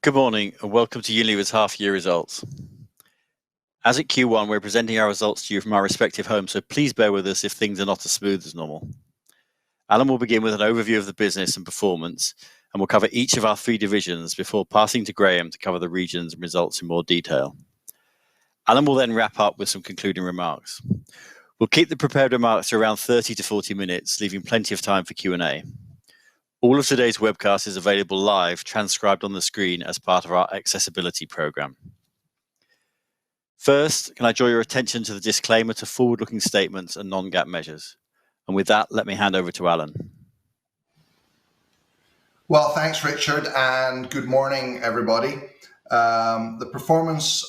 Good morning and welcome to Unilever's half-year results. As at Q1, we're presenting our results to you from our respective homes, so please bear with us if things are not as smooth as normal. Alan will begin with an overview of the business and performance, and we'll cover each of our three divisions before passing to Graeme to cover the regions and results in more detail. Alan will then wrap up with some concluding remarks. We'll keep the prepared remarks to around 30 to 40 minutes, leaving plenty of time for Q&A. All of today's webcast is available live, transcribed on the screen as part of our accessibility programme. First, can I draw your attention to the disclaimer to forward-looking statements and non-GAAP measures? And with that, let me hand over to Alan. Well, thanks, Richard, and good morning, everybody. The performance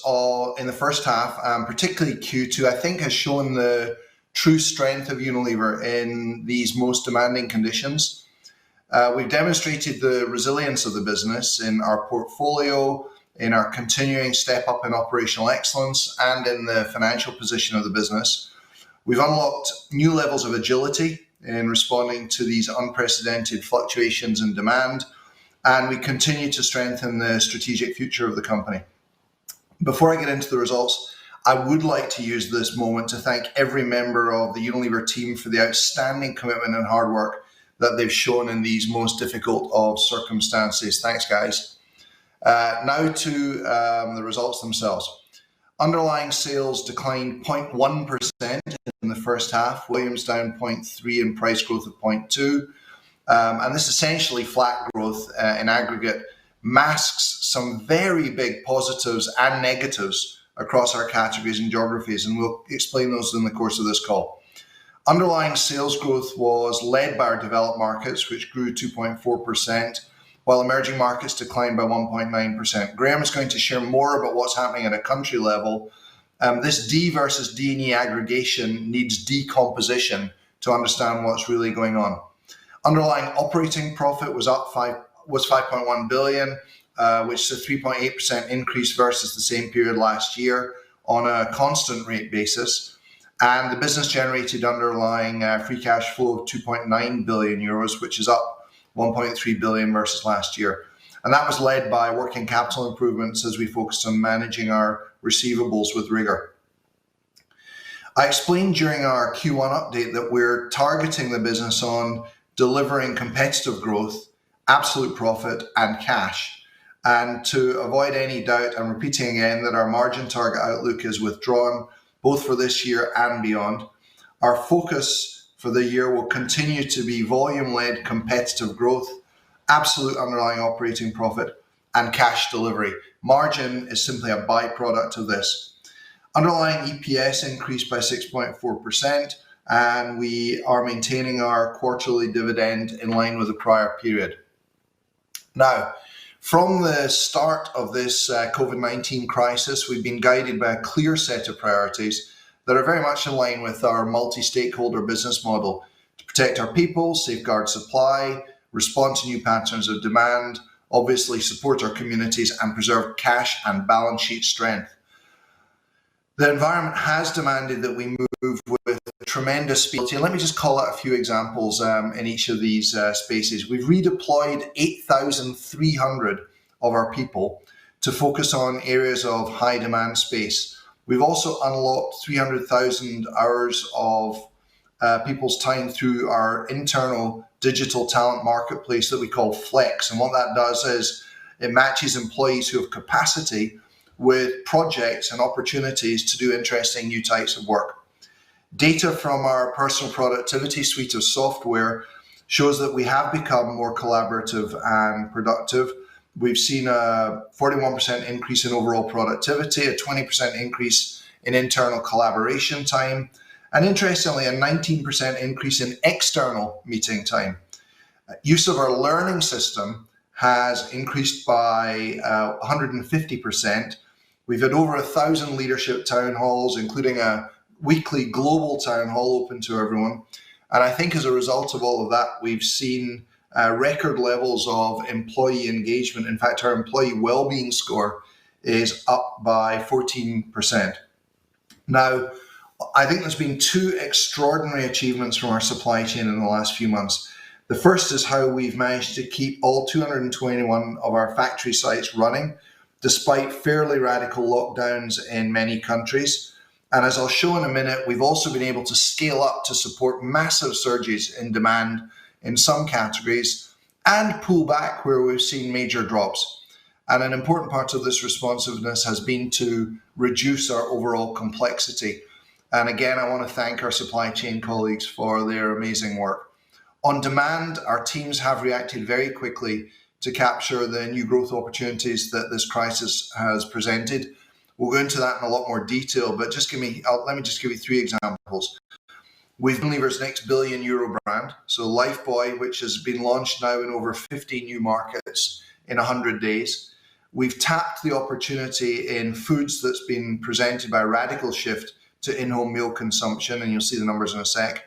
in the first half, particularly Q2, I think has shown the true strength of Unilever in these most demanding conditions. We've demonstrated the resilience of the business in our portfolio, in our continuing step up in operational excellence, and in the financial position of the business. We've unlocked new levels of agility in responding to these unprecedented fluctuations in demand, and we continue to strengthen the strategic future of the company. Before I get into the results, I would like to use this moment to thank every member of the Unilever team for the outstanding commitment and hard work that they've shown in these most difficult of circumstances. Thanks, guys. Now to the results themselves. Underlying sales declined 0.1% in the first half, volumes down 0.3% and price growth of 0.2%. And this essentially flat growth in aggregate masks some very big positives and negatives across our categories and geographies, and we'll explain those in the course of this call. Underlying sales growth was led by our developed markets, which grew 2.4%, while emerging markets declined by 1.9%. Graeme is going to share more about what's happening at a country level. This D versus D&E aggregation needs decomposition to understand what's really going on. Underlying operating profit was 5.1 billion, which is a 3.8% increase versus the same period last year on a constant rate basis. And the business generated underlying free cash flow of 2.9 billion euros, which is up 1.3 billion versus last year. And that was led by working capital improvements as we focused on managing our receivables with rigor. I explained during our Q1 update that we're targeting the business on delivering competitive growth, absolute profit, and cash. And to avoid any doubt, I'm repeating again that our margin target outlook is withdrawn both for this year and beyond. Our focus for the year will continue to be volume-led competitive growth, absolute underlying operating profit, and cash delivery. Margin is simply a byproduct of this. Underlying EPS increased by 6.4%, and we are maintaining our quarterly dividend in line with the prior period. Now, from the start of this COVID-19 crisis, we've been guided by a clear set of priorities that are very much in line with our multi-stakeholder business model to protect our people, safeguard supply, respond to new patterns of demand, obviously support our communities, and preserve cash and balance sheet strength. The environment has demanded that we move with tremendous speed. And let me just call out a few examples in each of these spaces. We've redeployed 8,300 of our people to focus on areas of high demand space. We've also unlocked 300,000 hours of people's time through our internal digital talent marketplace that we call Flex. And what that does is it matches employees who have capacity with projects and opportunities to do interesting new types of work. Data from our personal productivity suite of software shows that we have become more collaborative and productive. We've seen a 41% increase in overall productivity, a 20% increase in internal collaboration time, and interestingly, a 19% increase in external meeting time. Use of our learning system has increased by 150%. We've had over 1,000 leadership town halls, including a weekly global town hall open to everyone. And I think as a result of all of that, we've seen record levels of employee engagement. In fact, our employee well-being score is up by 14%. Now, I think there's been two extraordinary achievements from our supply chain in the last few months. The first is how we've managed to keep all 221 of our factory sites running, despite fairly radical lockdowns in many countries. And as I'll show in a minute, we've also been able to scale up to support massive surges in demand in some categories and pull back where we've seen major drops. And an important part of this responsiveness has been to reduce our overall complexity. And again, I want to thank our supply chain colleagues for their amazing work. On demand, our teams have reacted very quickly to capture the new growth opportunities that this crisis has presented. We'll go into that in a lot more detail, but let me just give you three examples. We've Unilever's next billion euro brand, so Lifebuoy, which has been launched now in over 50 new markets in 100 days. We've tapped the opportunity in foods that's been presented by a radical shift to in-home meal consumption, and you'll see the numbers in a sec.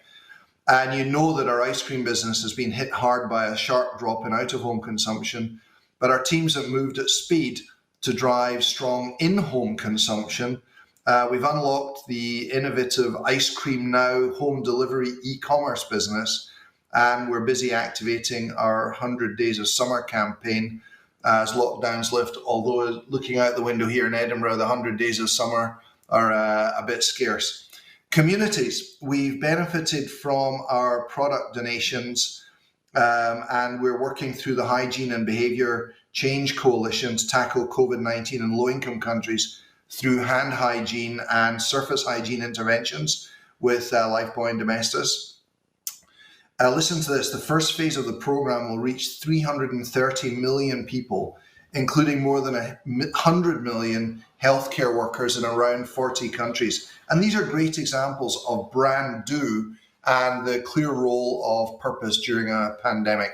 And you know that our ice cream business has been hit hard by a sharp drop in out-of-home consumption, but our teams have moved at speed to drive strong in-home consumption. We've unlocked the innovative Ice Cream Now home delivery e-commerce business, and we're busy activating our 100 Days of Summer campaign as lockdowns lift, although looking out the window here in Edinburgh, the 100 Days of Summer are a bit scarce. Communities, we've benefited from our product donations, and we're working through the Hygiene and Behaviour Change Coalition to tackle COVID-19 in low-income countries through hand hygiene and surface hygiene interventions with Lifebuoy and Domestos. Listen to this, the first phase of the programme will reach 330 million people, including more than 100 million healthcare workers in around 40 countries. And these are great examples of brand do and the clear role of purpose during a pandemic.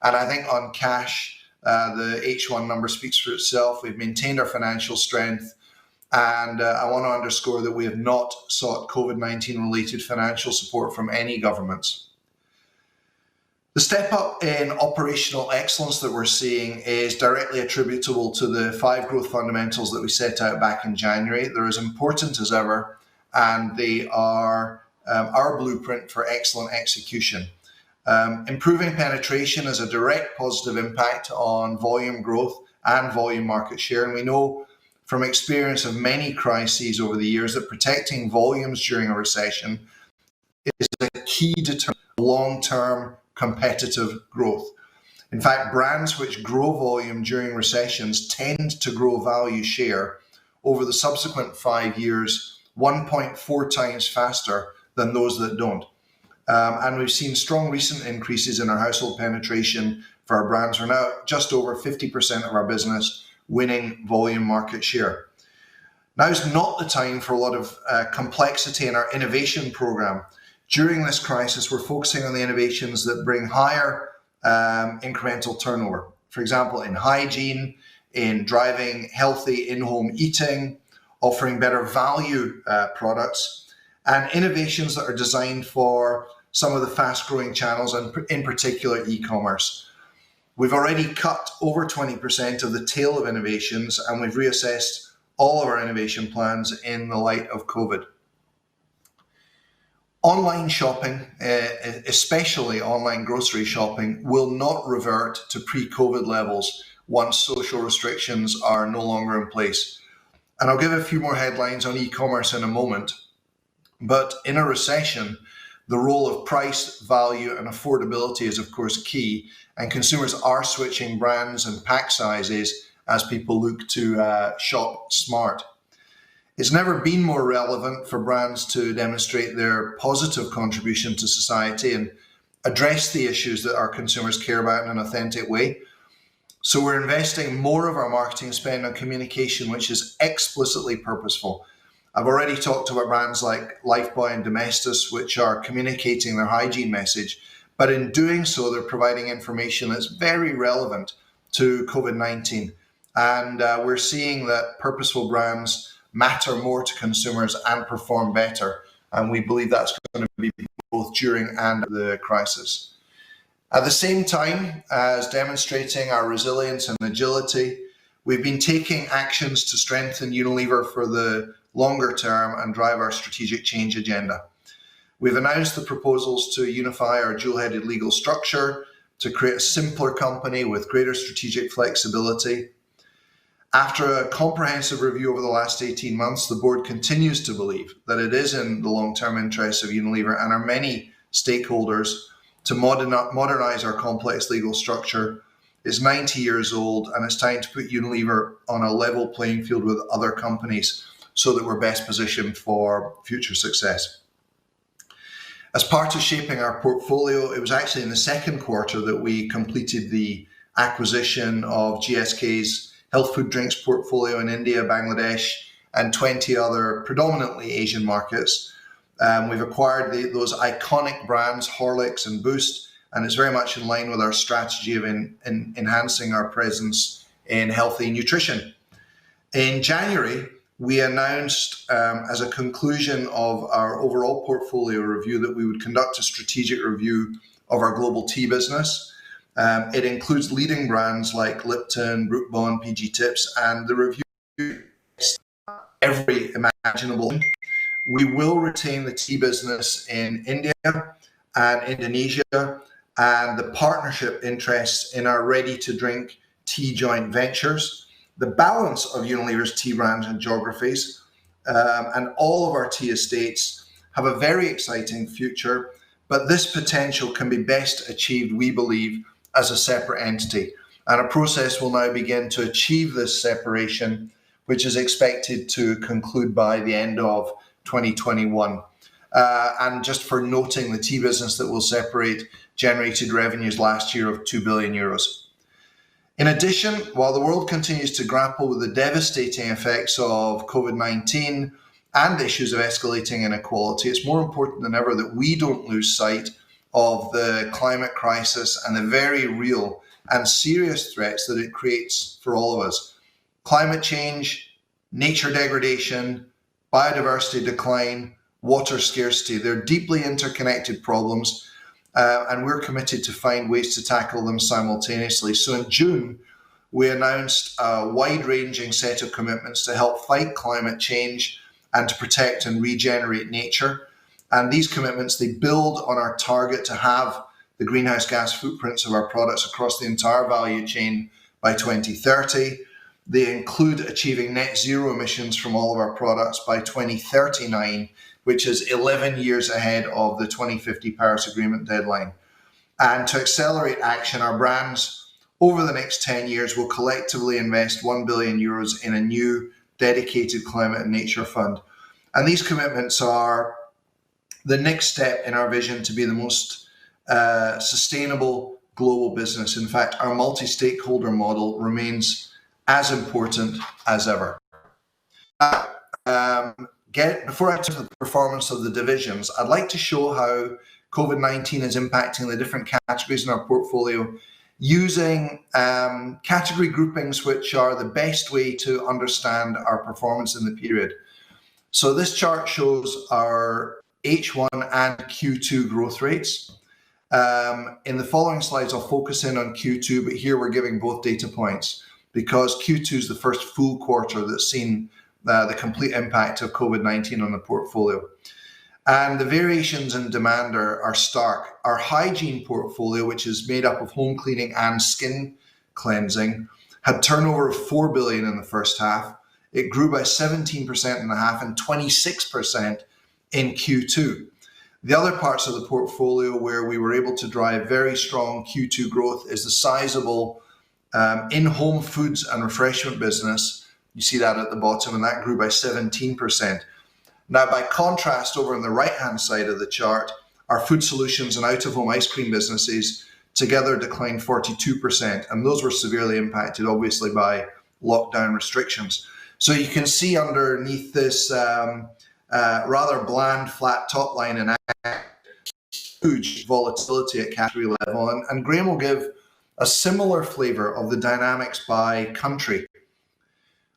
And I think on cash, the H1 number speaks for itself. We've maintained our financial strength. And I want to underscore that we have not sought COVID-19 related financial support from any governments. The step up in operational excellence that we're seeing is directly attributable to the 5 growth fundamentals that we set out back in January. They're as important as ever, and they are our blueprint for excellent execution. Improving penetration has a direct positive impact on volume growth and volume market share. And we know from experience of many crises over the years that protecting volumes during a recession is a key determinant of long-term competitive growth. In fact, brands which grow volume during recessions tend to grow value share over the subsequent 5 years 1.4 times faster than those that don't. And we've seen strong recent increases in our household penetration for our brands. We're now just over 50% of our business winning volume market share. Now's not the time for a lot of complexity in our innovation program. During this crisis, we're focusing on the innovations that bring higher incremental turnover. For example, in hygiene, in driving healthy in-home eating, offering better value products, and innovations that are designed for some of the fast-growing channels, and in particular e-commerce. We've already cut over 20% of the tail of innovations, and we've reassessed all of our innovation plans in the light of COVID. Online shopping, especially online grocery shopping, will not revert to pre-COVID levels once social restrictions are no longer in place. And I'll give a few more headlines on e-commerce in a moment. But in a recession, the role of price, value, and affordability is, of course, key. And consumers are switching brands and pack sizes as people look to shop smart. It's never been more relevant for brands to demonstrate their positive contribution to society and address the issues that our consumers care about in an authentic way. So we're investing more of our marketing spend on communication, which is explicitly purposeful. I've already talked about brands like Lifebuoy and Domestos, which are communicating their hygiene message, but in doing so, they're providing information that's very relevant to COVID-19. And we're seeing that purposeful brands matter more to consumers and perform better. And we believe that's going to be both during and the crisis. At the same time as demonstrating our resilience and agility, we've been taking actions to strengthen Unilever for the longer term and drive our strategic change agenda. We've announced the proposals to unify our dual-headed legal structure to create a simpler company with greater strategic flexibility. After a comprehensive review over the last 18 months, the board continues to believe that it is in the long-term interests of Unilever and our many stakeholders to modernize our complex legal structure. It's 90 years old, and it's time to put Unilever on a level playing field with other companies so that we're best positioned for future success. As part of shaping our portfolio, it was actually in the second quarter that we completed the acquisition of GSK's health food drinks portfolio in India, Bangladesh, and 20 other predominantly Asian markets. We've acquired those iconic brands, Horlicks and Boost, and it's very much in line with our strategy of enhancing our presence in healthy nutrition. In January, we announced as a conclusion of our overall portfolio review that we would conduct a strategic review of our global tea business. It includes leading brands like Lipton, Brooke Bond, PG Tips, and the review every imaginable. We will retain the tea business in India and Indonesia and the partnership interests in our ready-to-drink tea joint ventures. The balance of Unilever's tea brands and geographies and all of our tea estates have a very exciting future, but this potential can be best achieved, we believe, as a separate entity. And a process will now begin to achieve this separation, which is expected to conclude by the end of 2021. And just for noting, the tea business that will separate generated revenues last year of 2 billion euros. In addition, while the world continues to grapple with the devastating effects of COVID-19 and issues of escalating inequality, it's more important than ever that we don't lose sight of the climate crisis and the very real and serious threats that it creates for all of us. Climate change, nature degradation, biodiversity decline, water scarcity, they're deeply interconnected problems, and we're committed to find ways to tackle them simultaneously. So in June, we announced a wide-ranging set of commitments to help fight climate change and to protect and regenerate nature. And these commitments, they build on our target to have the greenhouse gas footprints of our products across the entire value chain by 2030. They include achieving net zero emissions from all of our products by 2039, which is 11 years ahead of the 2050 Paris Agreement deadline. And to accelerate action, our brands over the next 10 years will collectively invest 1 billion euros in a new dedicated climate and nature fund. And these commitments are the next step in our vision to be the most sustainable global business. In fact, our multi-stakeholder model remains as important as ever. Before I turn to the performance of the divisions, I'd like to show how COVID-19 is impacting the different categories in our portfolio using category groupings which are the best way to understand our performance in the period. So this chart shows our H1 and Q2 growth rates. In the following slides, I'll focus in on Q2, but here we're giving both data points because Q2 is the first full quarter that's seen the complete impact of COVID-19 on the portfolio. And the variations in demand are stark. Our hygiene portfolio, which is made up of home cleaning and skin cleansing, had turnover of 4 billion in the first half. It grew by 17% in the half and 26% in Q2. The other parts of the portfolio where we were able to drive very strong Q2 growth is the sizable in-home foods and refreshment business. You see that at the bottom, and that grew by 17%. Now, by contrast, over on the right-hand side of the chart, our food solutions and out-of-home ice cream businesses together declined 42%, and those were severely impacted, obviously, by lockdown restrictions. So you can see underneath this rather bland, flat top line and huge volatility at category level. And Graeme will give a similar flavour of the dynamics by country.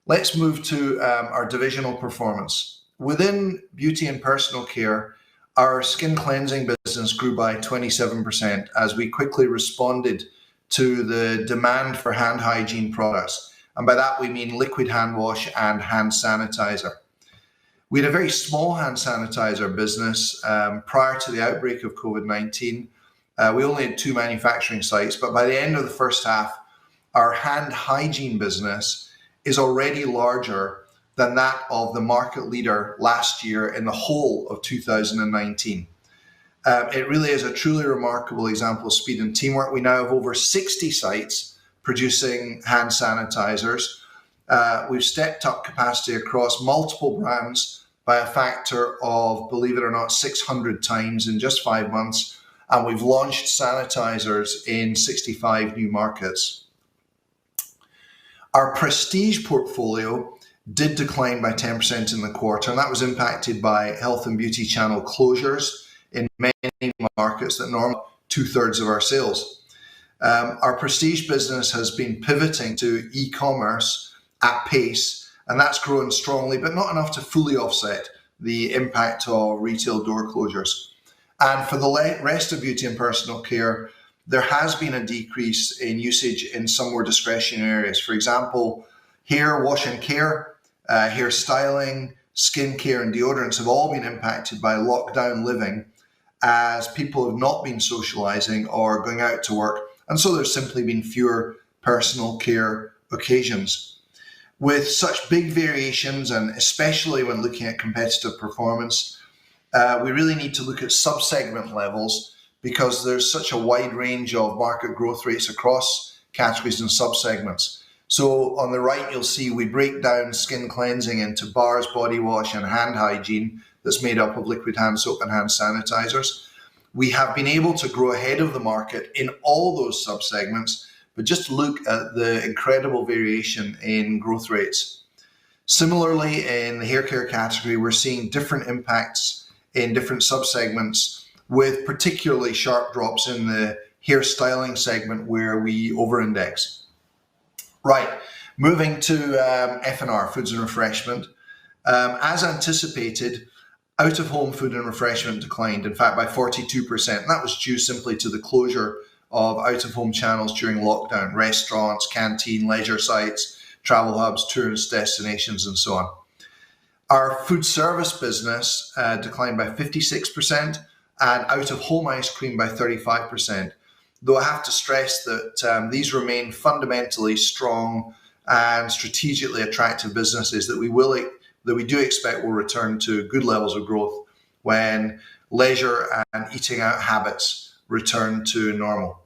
Let's move to our divisional performance. Within beauty and personal care, our skin cleansing business grew by 27% as we quickly responded to the demand for hand hygiene products. And by that, we mean liquid hand wash and hand sanitizer. We had a very small hand sanitizer business prior to the outbreak of COVID-19, We only had 2 manufacturing sites, but by the end of the first half, our hand hygiene business is already larger than that of the market leader last year in the whole of 2019. It really is a truly remarkable example of speed and teamwork. We now have over 60 sites producing hand sanitizers. We've stepped up capacity across multiple brands by a factor of, believe it or not, 600 times in just 5 months. And we've launched sanitizers in 65 new markets. Our prestige portfolio did decline by 10% in the quarter, and that was impacted by health and beauty channel closures in many markets that normally 2/3 of our sales. Our prestige business has been pivoting to e-commerce at pace, and that's grown strongly, but not enough to fully offset the impact of retail door closures. And for the rest of beauty and personal care, there has been a decrease in usage in some more discretionary areas. For example, hair wash and care, hair styling, skin care and deodorants have all been impacted by lockdown living, as people have not been socializing or going out to work. And so there's simply been fewer personal care occasions. With such big variations, and especially when looking at competitive performance, we really need to look at sub-segment levels, because there's such a wide range of market growth rates across categories and sub-segments. So on the right, you'll see we break down skin cleansing into bars, body wash, and hand hygiene that's made up of liquid hand soap and hand sanitizers. We have been able to grow ahead of the market in all those sub-segments, but just look at the incredible variation in growth rates. Similarly, in the hair care category, we're seeing different impacts in different sub-segments, with particularly sharp drops in the hair styling segment where we over-index. Right, moving to F&R, foods and refreshment. As anticipated, out-of-home food and refreshment declined, in fact, by 42%. And that was due simply to the closure of out-of-home channels during lockdown: restaurants, canteen, leisure sites, travel hubs, tourist destinations, and so on. Our food service business declined by 56%, and out-of-home ice cream by 35%. Though I have to stress that these remain fundamentally strong and strategically attractive businesses that we do expect will return to good levels of growth when leisure and eating out habits return to normal.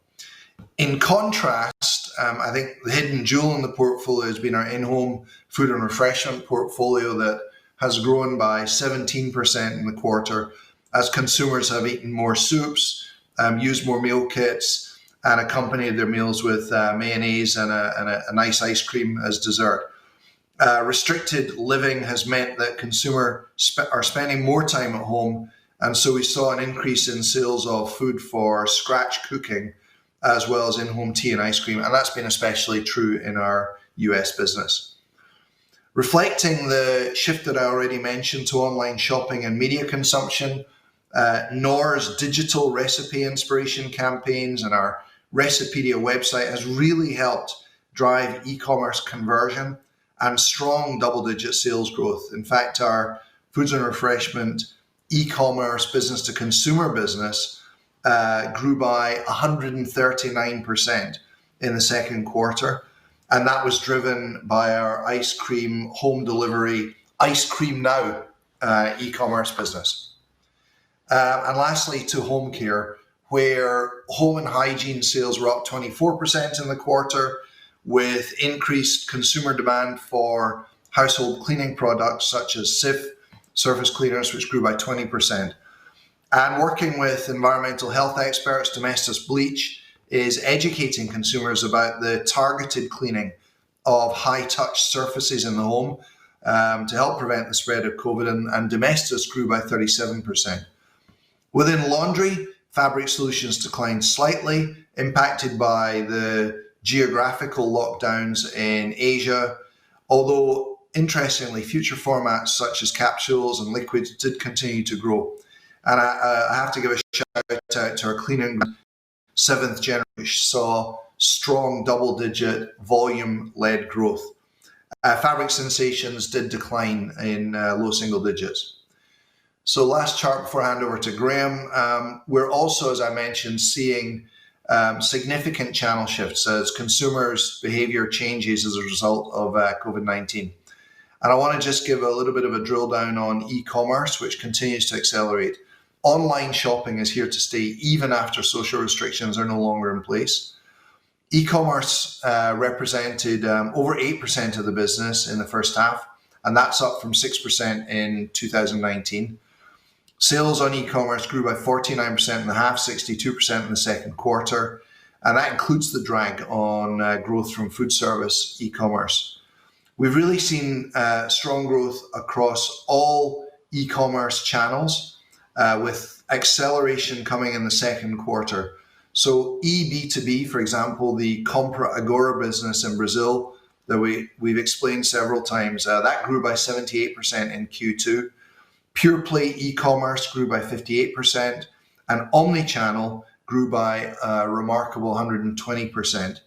In contrast, I think the hidden jewel in the portfolio has been our in-home food and refreshment portfolio that has grown by 17% in the quarter, as consumers have eaten more soups, used more meal kits, and accompanied their meals with mayonnaise and a nice ice cream as dessert. Restricted living has meant that consumers are spending more time at home, and so we saw an increase in sales of food for scratch cooking, as well as in-home tea and ice cream, and that's been especially true in our US business. Reflecting the shift that I already mentioned to online shopping and media consumption, Knorr's digital recipe inspiration campaigns and our Recipedia website has really helped drive e-commerce conversion and strong double-digit sales growth. In fact, our foods and refreshment e-commerce business-to-consumer business grew by 139% in the second quarter, and that was driven by our ice cream home delivery, Ice Cream Now e-commerce business. And lastly, to home care, where home and hygiene sales were up 24% in the quarter, with increased consumer demand for household cleaning products such as Cif surface cleaners, which grew by 20%. And working with environmental health experts, Domestos Bleach is educating consumers about the targeted cleaning of high-touch surfaces in the home to help prevent the spread of COVID, and Domestos grew by 37%. Within laundry, fabric solutions declined slightly, impacted by the geographical lockdowns in Asia, although interestingly, future formats such as capsules and liquids did continue to grow. And I have to give a shout out to our cleaning 7th generation, which saw strong double-digit volume-led growth. Fabric sensations did decline in low single digits. So last chart before I hand over to Graeme, we're also, as I mentioned, seeing significant channel shifts as consumers' behaviour changes as a result of COVID-19. And I want to just give a little bit of a drill down on e-commerce, which continues to accelerate. Online shopping is here to stay even after social restrictions are no longer in place. E-commerce represented over 8% of the business in the first half, and that's up from 6% in 2019. Sales on e-commerce grew by 49% in the half, 62% in the second quarter, and that includes the drag on growth from food service e-commerce. We've really seen strong growth across all e-commerce channels, with acceleration coming in the second quarter. So eB2B, for example, the Compra Agora business in Brazil that we've explained several times, that grew by 78% in Q2. Pure play e-commerce grew by 58%, and omnichannel grew by a remarkable 120%.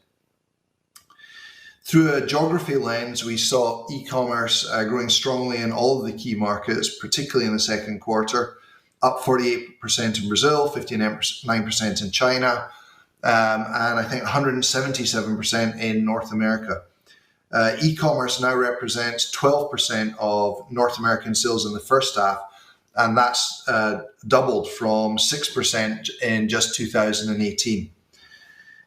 Through a geography lens, we saw e-commerce growing strongly in all of the key markets, particularly in the second quarter, up 48% in Brazil, 59% in China, and I think 177% in North America. E-commerce now represents 12% of North American sales in the first half, and that's doubled from 6% in just 2018.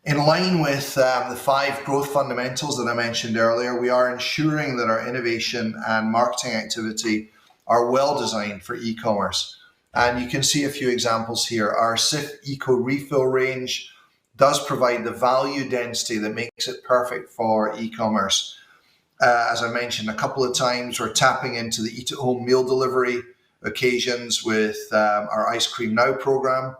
In line with the 5 growth fundamentals that I mentioned earlier, we are ensuring that our innovation and marketing activity are well designed for e-commerce. And you can see a few examples here. Our Cif Eco Refill range does provide the value density that makes it perfect for e-commerce. As I mentioned a couple of times, we're tapping into the eat-at-home meal delivery occasions with our Ice Cream Now program.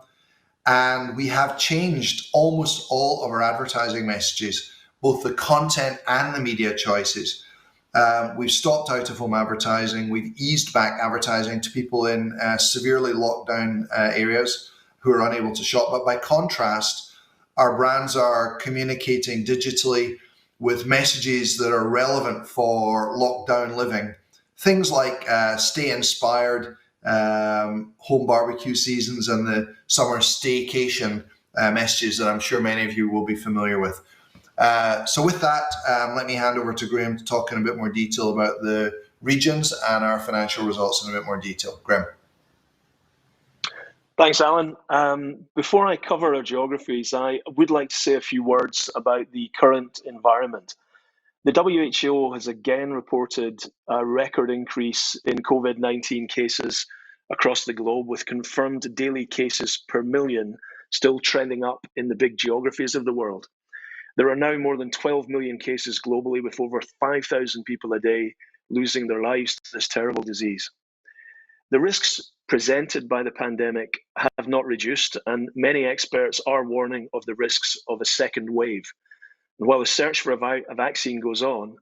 And we have changed almost all of our advertising messages, both the content and the media choices. We've stopped out-of-home advertising. We've eased back advertising to people in severely locked down areas who are unable to shop. But by contrast, our brands are communicating digitally with messages that are relevant for lockdown living. Things like stay inspired, home barbecue seasons, and the summer staycation messages that I'm sure many of you will be familiar with. So with that, let me hand over to Graeme to talk in a bit more detail about the regions and our financial results in a bit more detail. Graeme. Thanks, Alan. Before I cover our geographies, I would like to say a few words about the current environment. The WHO has again reported a record increase in COVID-19 cases across the globe, with confirmed daily cases per million still trending up in the big geographies of the world. There are now more than 12 million cases globally, with over 5,000 people a day losing their lives to this terrible disease. The risks presented by the pandemic have not reduced, and many experts are warning of the risks of a second wave. And while the search for a vaccine goes on,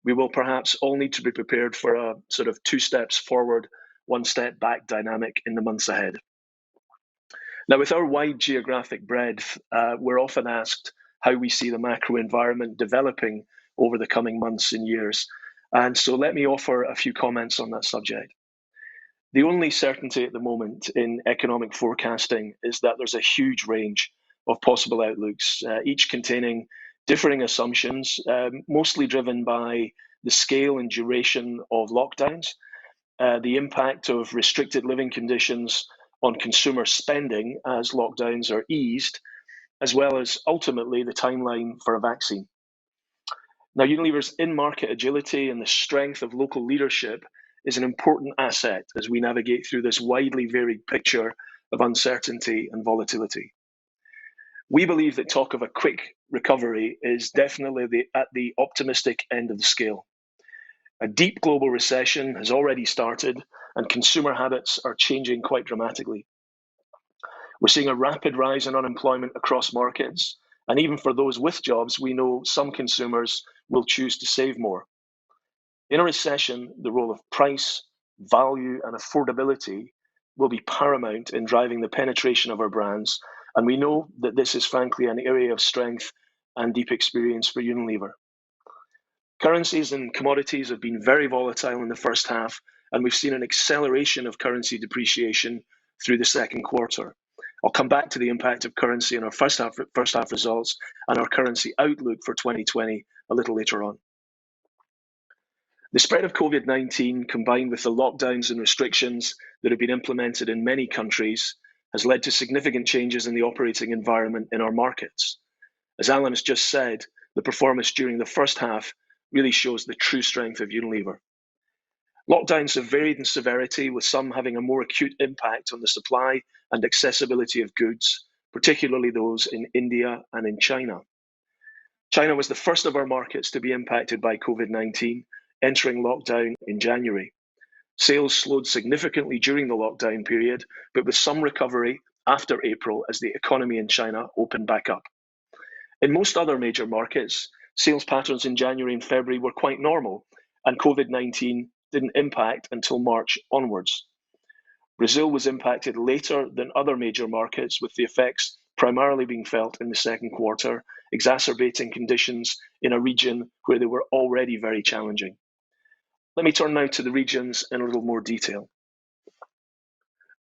we will perhaps all need to be prepared for a sort of 2 steps forward, 1 step back dynamic in the months ahead. Now, with our wide geographic breadth, we're often asked how we see the macro environment developing over the coming months and years. And so let me offer a few comments on that subject. The only certainty at the moment in economic forecasting is that there's a huge range of possible outlooks, each containing differing assumptions, mostly driven by the scale and duration of lockdowns, the impact of restricted living conditions on consumer spending as lockdowns are eased, as well as ultimately the timeline for a vaccine. Now, Unilever's in-market agility and the strength of local leadership is an important asset as we navigate through this widely varied picture of uncertainty and volatility. We believe that talk of a quick recovery is definitely at the optimistic end of the scale. A deep global recession has already started, and consumer habits are changing quite dramatically. We're seeing a rapid rise in unemployment across markets, and even for those with jobs, we know some consumers will choose to save more. In a recession, the role of price, value, and affordability will be paramount in driving the penetration of our brands, and we know that this is frankly an area of strength and deep experience for Unilever. Currencies and commodities have been very volatile in the first half, and we've seen an acceleration of currency depreciation through the second quarter. I'll come back to the impact of currency in our first half results and our currency outlook for 2020 a little later on. The spread of COVID-19, combined with the lockdowns and restrictions that have been implemented in many countries, has led to significant changes in the operating environment in our markets. As Alan has just said, the performance during the first half really shows the true strength of Unilever. Lockdowns have varied in severity, with some having a more acute impact on the supply and accessibility of goods, particularly those in India and in China. China was the first of our markets to be impacted by COVID-19, entering lockdown in January. Sales slowed significantly during the lockdown period, but with some recovery after April as the economy in China opened back up. In most other major markets, sales patterns in January and February were quite normal, and COVID-19 didn't impact until March onwards. Brazil was impacted later than other major markets, with the effects primarily being felt in the second quarter, exacerbating conditions in a region where they were already very challenging. Let me turn now to the regions in a little more detail.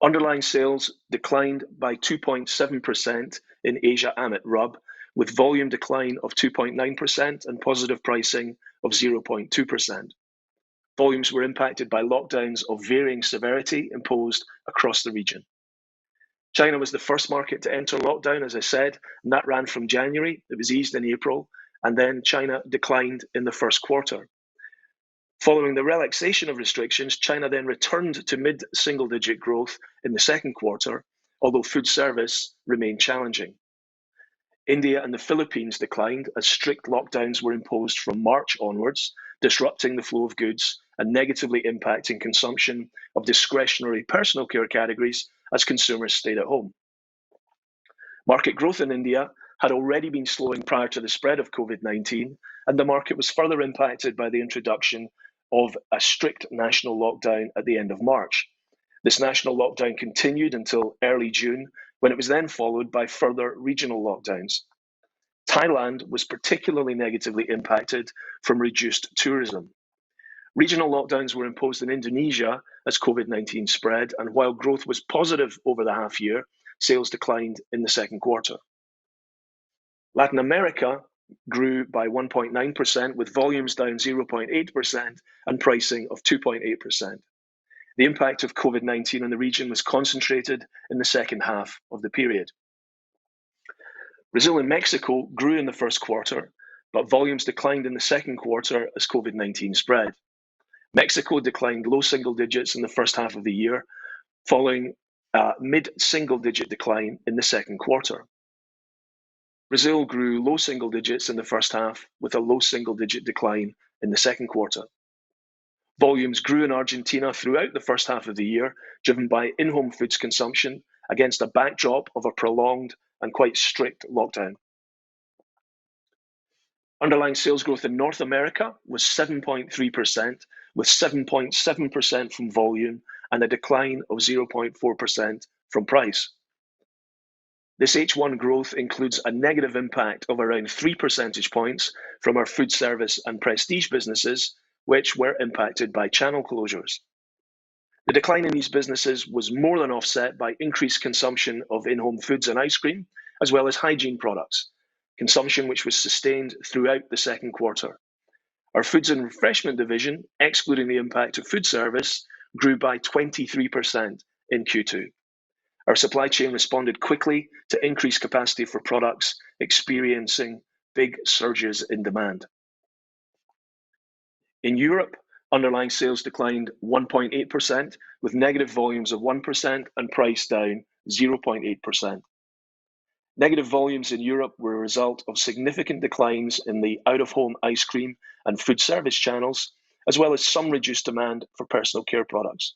Underlying sales declined by 2.7% in Asia AMET RUB, with volume decline of 2.9% and positive pricing of 0.2%. Volumes were impacted by lockdowns of varying severity imposed across the region. China was the first market to enter lockdown, as I said, and that ran from January. It was eased in April, and then China declined in the first quarter. Following the relaxation of restrictions, China then returned to mid-single-digit growth in the second quarter, although food service remained challenging. India and the Philippines declined as strict lockdowns were imposed from March onwards, disrupting the flow of goods and negatively impacting consumption of discretionary personal care categories as consumers stayed at home. Market growth in India had already been slowing prior to the spread of COVID-19, and the market was further impacted by the introduction of a strict national lockdown at the end of March. This national lockdown continued until early June, when it was then followed by further regional lockdowns. Thailand was particularly negatively impacted from reduced tourism. Regional lockdowns were imposed in Indonesia as COVID-19 spread, and while growth was positive over the half year, sales declined in the second quarter. Latin America grew by 1.9%, with volumes down 0.8% and pricing of 2.8%. The impact of COVID-19 in the region was concentrated in the second half of the period. Brazil and Mexico grew in the first quarter, but volumes declined in the second quarter as COVID-19 spread. Mexico declined low single digits in the first half of the year, following a mid-single digit decline in the second quarter. Brazil grew low single digits in the first half, with a low single digit decline in the second quarter. Volumes grew in Argentina throughout the first half of the year, driven by in-home foods consumption against a backdrop of a prolonged and quite strict lockdown. Underlying sales growth in North America was 7.3%, with 7.7% from volume and a decline of 0.4% from price. This H1 growth includes a negative impact of around 3 percentage points from our food service and prestige businesses, which were impacted by channel closures. The decline in these businesses was more than offset by increased consumption of in-home foods and ice cream, as well as hygiene products, consumption which was sustained throughout the second quarter. Our foods and refreshment division, excluding the impact of food service, grew by 23% in Q2. Our supply chain responded quickly to increase capacity for products experiencing big surges in demand. In Europe, underlying sales declined 1.8%, with negative volumes of 1% and price down 0.8%. Negative volumes in Europe were a result of significant declines in the out-of-home ice cream and food service channels, as well as some reduced demand for personal care products.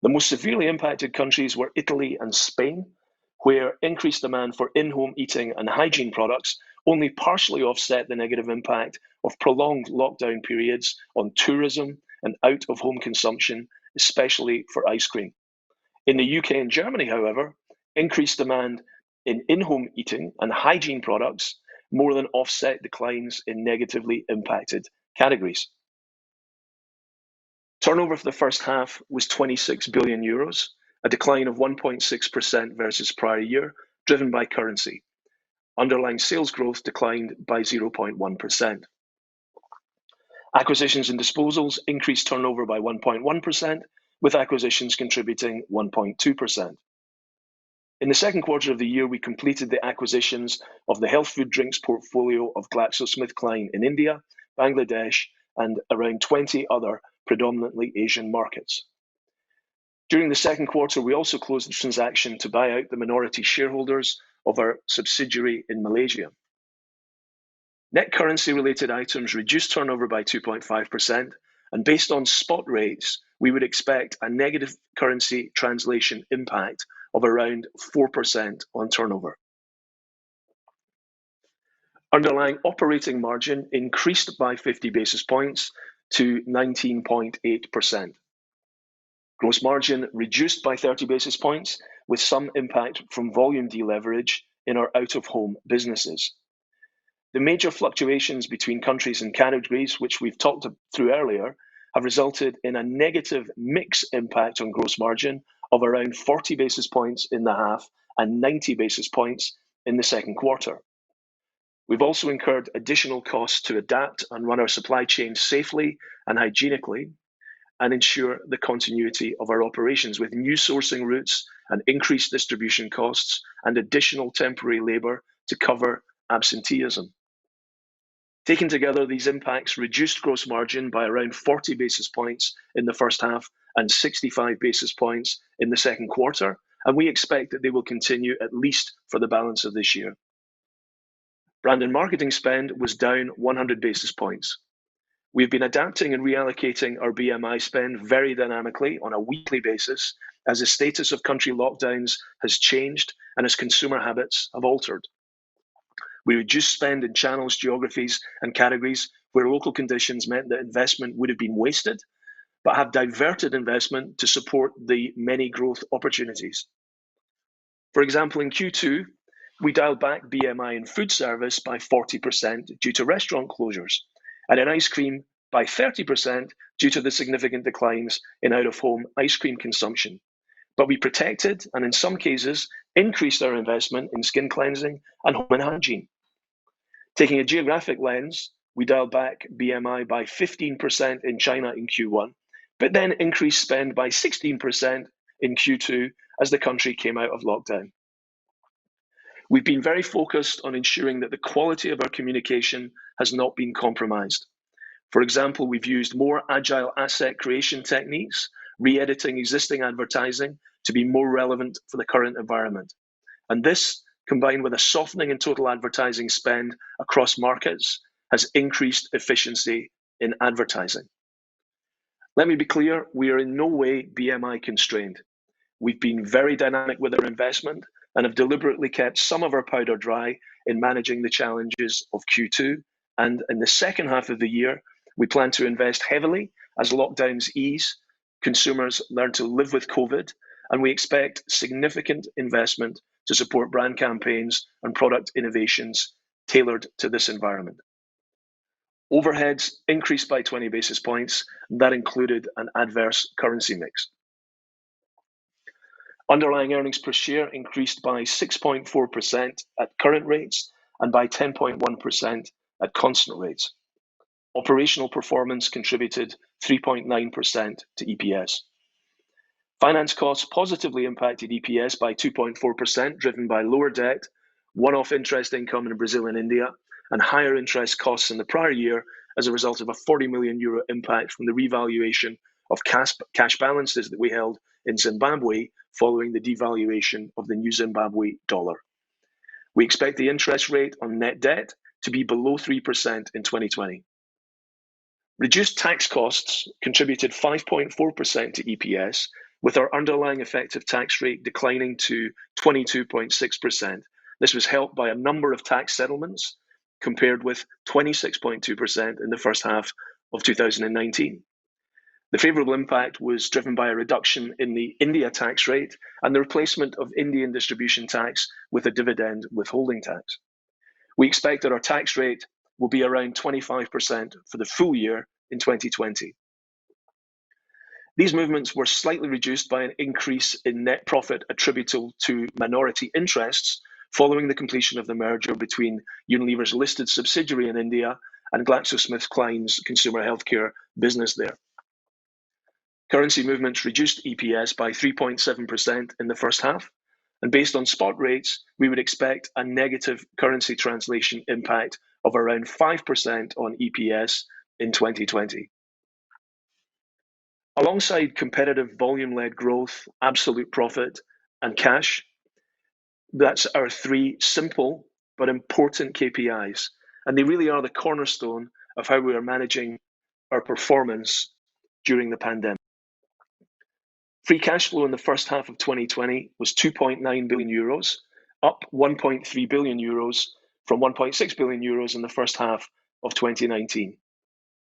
The most severely impacted countries were Italy and Spain, where increased demand for in-home eating and hygiene products only partially offset the negative impact of prolonged lockdown periods on tourism and out-of-home consumption, especially for ice cream. In the UK and Germany, however, increased demand in in-home eating and hygiene products more than offset declines in negatively impacted categories. Turnover for the first half was 26 billion euros, a decline of 1.6% versus prior year, driven by currency. Underlying sales growth declined by 0.1%. Acquisitions and disposals increased turnover by 1.1%, with acquisitions contributing 1.2%. In the second quarter of the year, we completed the acquisitions of the health food drinks portfolio of GlaxoSmithKline in India, Bangladesh, and around 20 other predominantly Asian markets. During the second quarter, we also closed the transaction to buy out the minority shareholders of our subsidiary in Malaysia. Net currency-related items reduced turnover by 2.5%, and based on spot rates, we would expect a negative currency translation impact of around 4% on turnover. Underlying operating margin increased by 50 basis points to 19.8%. Gross margin reduced by 30 basis points, with some impact from volume deleverage in our out-of-home businesses. The major fluctuations between countries and categories, which we've talked through earlier, have resulted in a negative mix impact on gross margin of around 40 basis points in the half and 90 basis points in the second quarter. We've also incurred additional costs to adapt and run our supply chain safely and hygienically and ensure the continuity of our operations with new sourcing routes and increased distribution costs and additional temporary labour to cover absenteeism. Taken together, these impacts reduced gross margin by around 40 basis points in the first half and 65 basis points in the second quarter, and we expect that they will continue at least for the balance of this year. Brand and marketing spend was down 100 basis points. We've been adapting and reallocating our BMI spend very dynamically on a weekly basis as the status of country lockdowns has changed and as consumer habits have altered. We reduced spend in channels, geographies, and categories where local conditions meant that investment would have been wasted, but have diverted investment to support the many growth opportunities. For example, in Q2, we dialed back BMI in food service by 40% due to restaurant closures, and in ice cream by 30% due to the significant declines in out-of-home ice cream consumption. But we protected and in some cases increased our investment in skin cleansing and home and hygiene. Taking a geographic lens, we dialed back BMI by 15% in China in Q1, but then increased spend by 16% in Q2 as the country came out of lockdown. We've been very focused on ensuring that the quality of our communication has not been compromised. For example, we've used more agile asset creation techniques, re-editing existing advertising to be more relevant for the current environment. And this, combined with a softening in total advertising spend across markets, has increased efficiency in advertising. Let me be clear, we are in no way BMI constrained. We've been very dynamic with our investment and have deliberately kept some of our powder dry in managing the challenges of Q2. And in the second half of the year, we plan to invest heavily as lockdowns ease, consumers learn to live with COVID, and we expect significant investment to support brand campaigns and product innovations tailored to this environment. Overheads increased by 20 basis points, and that included an adverse currency mix. Underlying earnings per share increased by 6.4% at current rates and by 10.1% at constant rates. Operational performance contributed 3.9% to EPS. Finance costs positively impacted EPS by 2.4%, driven by lower debt, one-off interest income in Brazil and India, and higher interest costs in the prior year as a result of a €40 million impact from the revaluation of cash balances that we held in Zimbabwe following the devaluation of the new Zimbabwe dollar. We expect the interest rate on net debt to be below 3% in 2020. Reduced tax costs contributed 5.4% to EPS, with our underlying effective tax rate declining to 22.6%. This was helped by a number of tax settlements, compared with 26.2% in the first half of 2019. The favourable impact was driven by a reduction in the India tax rate and the replacement of Indian distribution tax with a dividend withholding tax. We expect that our tax rate will be around 25% for the full year in 2020. These movements were slightly reduced by an increase in net profit attributable to minority interests following the completion of the merger between Unilever's listed subsidiary in India and GlaxoSmithKline's consumer healthcare business there. Currency movements reduced EPS by 3.7% in the first half, and based on spot rates, we would expect a negative currency translation impact of around 5% on EPS in 2020. Alongside competitive volume-led growth, absolute profit, and cash, that's our three simple but important KPIs, and they really are the cornerstone of how we are managing our performance during the pandemic. Free cash flow in the first half of 2020 was 2.9 billion euros, up 1.3 billion euros from 1.6 billion euros in the first half of 2019.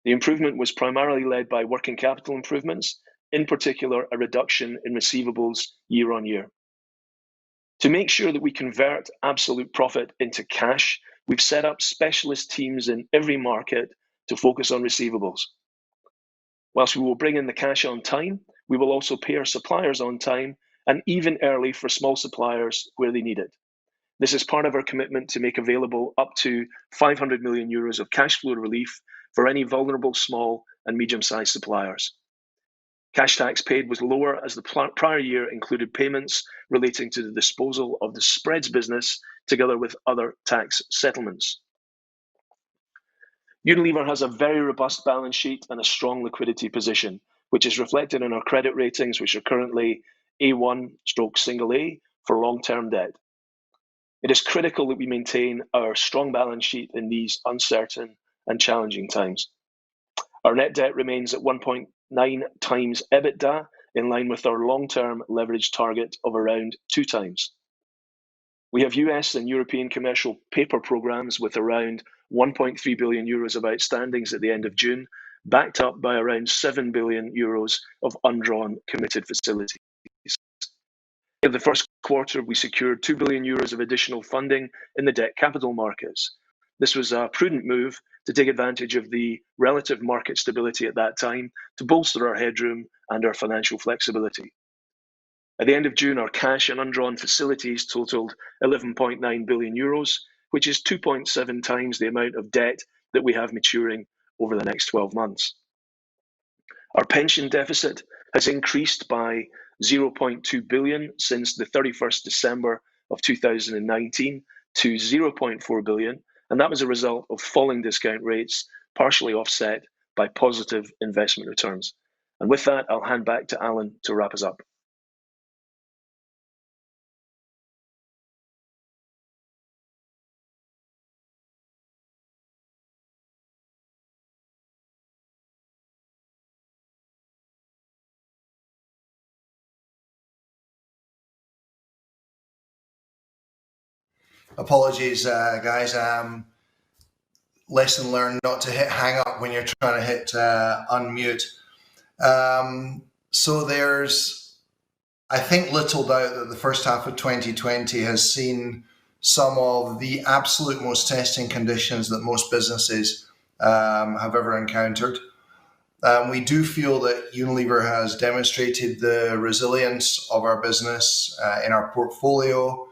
The improvement was primarily led by working capital improvements, in particular a reduction in receivables year on year. To make sure that we convert absolute profit into cash, we've set up specialist teams in every market to focus on receivables. Whilst we will bring in the cash on time, we will also pay our suppliers on time and even early for small suppliers where they need it. This is part of our commitment to make available up to 500 million euros of cash flow relief for any vulnerable small and medium-sized suppliers. Cash tax paid was lower as the prior year included payments relating to the disposal of the spreads business together with other tax settlements. Unilever has a very robust balance sheet and a strong liquidity position, which is reflected in our credit ratings, which are currently A1/single A for long-term debt. It is critical that we maintain our strong balance sheet in these uncertain and challenging times. Our net debt remains at 1.9 times EBITDA, in line with our long-term leverage target of around 2 times. We have US and European commercial paper programs with around 1.3 billion euros of outstandings at the end of June, backed up by around 7 billion euros of undrawn committed facilities. In the first quarter, we secured 2 billion euros of additional funding in the debt capital markets. This was a prudent move to take advantage of the relative market stability at that time to bolster our headroom and our financial flexibility. At the end of June, our cash and undrawn facilities totaled 11.9 billion euros, which is 2.7 times the amount of debt that we have maturing over the next 12 months. Our pension deficit has increased by 0.2 billion since the 31st December of 2019 to 0.4 billion, and that was a result of falling discount rates, partially offset by positive investment returns. And with that, I'll hand back to Alan to wrap us up. Apologies, guys. Lesson learned not to hit hang up when you're trying to hit unmute. So there's, I think, little doubt that the first half of 2020 has seen some of the absolute most testing conditions that most businesses have ever encountered. We do feel that Unilever has demonstrated the resilience of our business in our portfolio,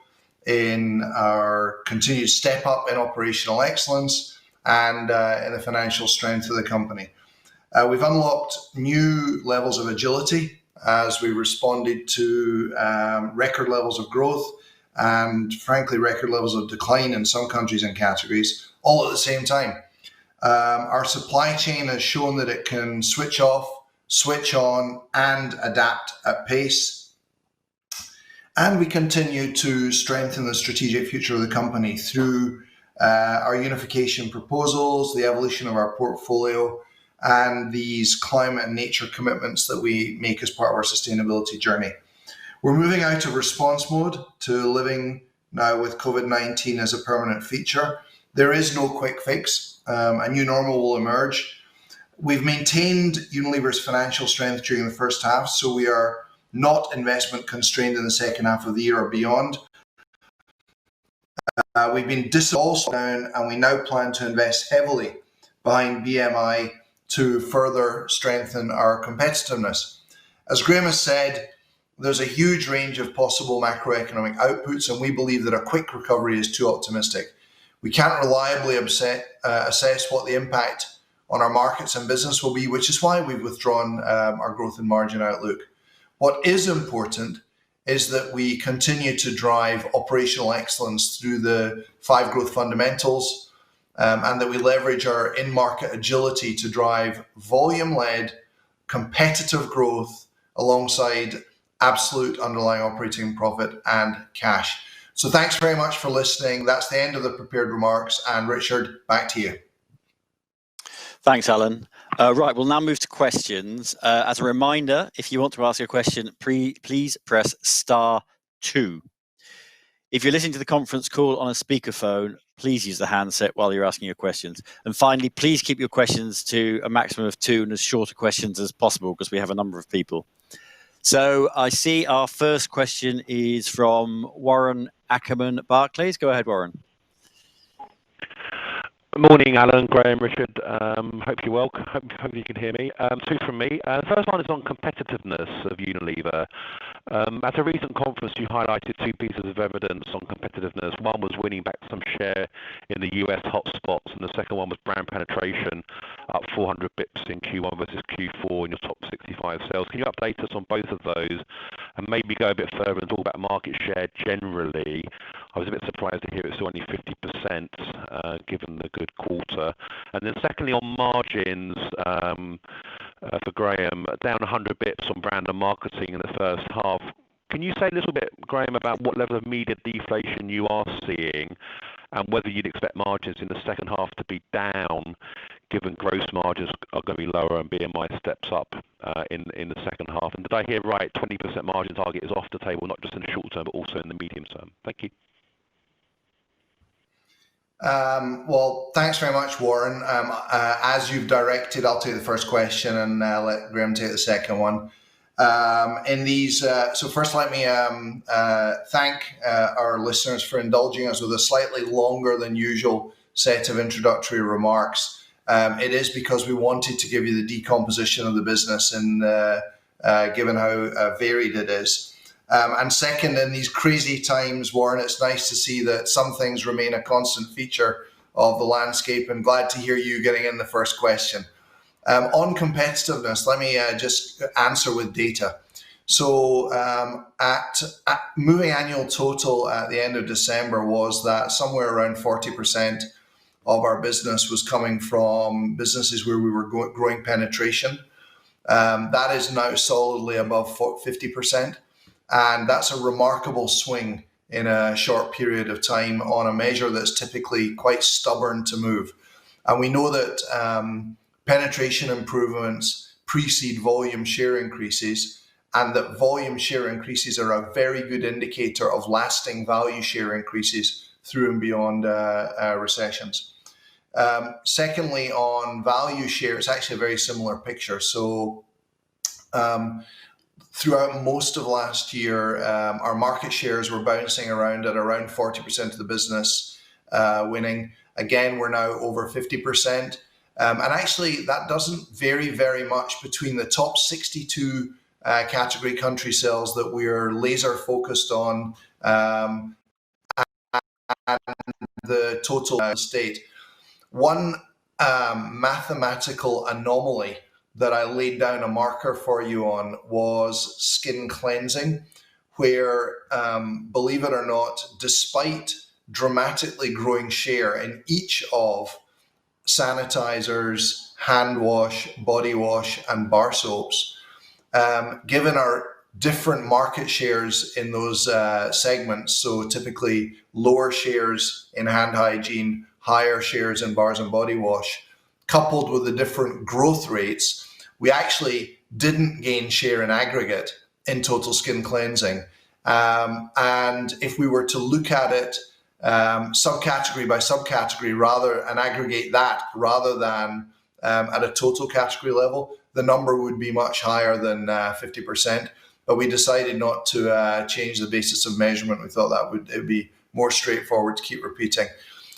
in our continued step up in operational excellence, and in the financial strength of the company. We've unlocked new levels of agility as we responded to record levels of growth and, frankly, record levels of decline in some countries and categories, all at the same time. Our supply chain has shown that it can switch off, switch on, and adapt at pace. And we continue to strengthen the strategic future of the company through our unification proposals, the evolution of our portfolio, and these climate and nature commitments that we make as part of our sustainability journey. We're moving out of response mode to living now with COVID-19 as a permanent feature. There is no quick fix. A new normal will emerge. We've maintained Unilever's financial strength during the first half, so we are not investment constrained in the second half of the year or beyond. We've been down, and we now plan to invest heavily behind BMI to further strengthen our competitiveness. As Graeme has said, there's a huge range of possible macroeconomic outputs, and we believe that a quick recovery is too optimistic. We can't reliably assess what the impact on our markets and business will be, which is why we've withdrawn our growth and margin outlook. What is important is that we continue to drive operational excellence through the 5 growth fundamentals, and that we leverage our in-market agility to drive volume-led competitive growth alongside absolute underlying operating profit and cash. So thanks very much for listening. That's the end of the prepared remarks. And Richard, back to you. Thanks, Alan. Right, we'll now move to questions. As a reminder, if you want to ask a question, please press *2. If you're listening to the conference call on a speakerphone, please use the handset while you're asking your questions. And finally, please keep your questions to a maximum of 2 and as short questions as possible, because we have a number of people. So I see our first question is from Warren Ackerman at Barclays. Go ahead, Warren. Morning, Alan, Graeme, Richard. Hope you're well. Hope you can hear me. 2 from me. The first one is on competitiveness of Unilever. At a recent conference, you highlighted 2 pieces of evidence on competitiveness. One was winning back some share in the US hotspots, and the second one was brand penetration, up 400 bips in Q1 versus Q4 in your top 65 sales. Can you update us on both of those and maybe go a bit further and talk about market share generally? I was a bit surprised to hear it's only 50%, given the good quarter. And then secondly, on margins, for Graeme, down 100 bips on brand and marketing in the first half. Can you say a little bit, Graeme, about what level of media deflation you are seeing and whether you'd expect margins in the second half to be down, given gross margins are going to be lower and BMI steps up in the second half? And did I hear right, 20% margin target is off the table, not just in the short term, but also in the medium term? Thank you. Well, thanks very much, Warren. As you've directed, I'll take the first question and let Graeme take the second one. So first, let me thank our listeners for indulging us with a slightly longer than usual set of introductory remarks. It is because we wanted to give you the decomposition of the business, and given how varied it is. And second, in these crazy times, Warren, it's nice to see that some things remain a constant feature of the landscape, and glad to hear you getting in the first question. On competitiveness, let me just answer with data. So at moving annual total at the end of December was that somewhere around 40% of our business was coming from businesses where we were growing penetration. That is now solidly above 50%. And that's a remarkable swing in a short period of time on a measure that's typically quite stubborn to move. And we know that penetration improvements precede volume share increases, and that volume share increases are a very good indicator of lasting value share increases through and beyond recessions. Secondly, on value share, it's actually a very similar picture. So throughout most of last year, our market shares were bouncing around at around 40% of the business winning. Again, we're now over 50%. And actually, that doesn't vary very much between the top 62 category country sales that we're laser focused on and the total state. One mathematical anomaly that I laid down a marker for you on was skin cleansing, where, believe it or not, despite dramatically growing share in each of sanitizers, hand wash, body wash, and bar soaps, given our different market shares in those segments, so typically lower shares in hand hygiene, higher shares in bars and body wash, coupled with the different growth rates, we actually didn't gain share in aggregate in total skin cleansing. And if we were to look at it subcategory by subcategory and aggregate that rather than at a total category level, the number would be much higher than 50%. But we decided not to change the basis of measurement. We thought it would be more straightforward to keep repeating.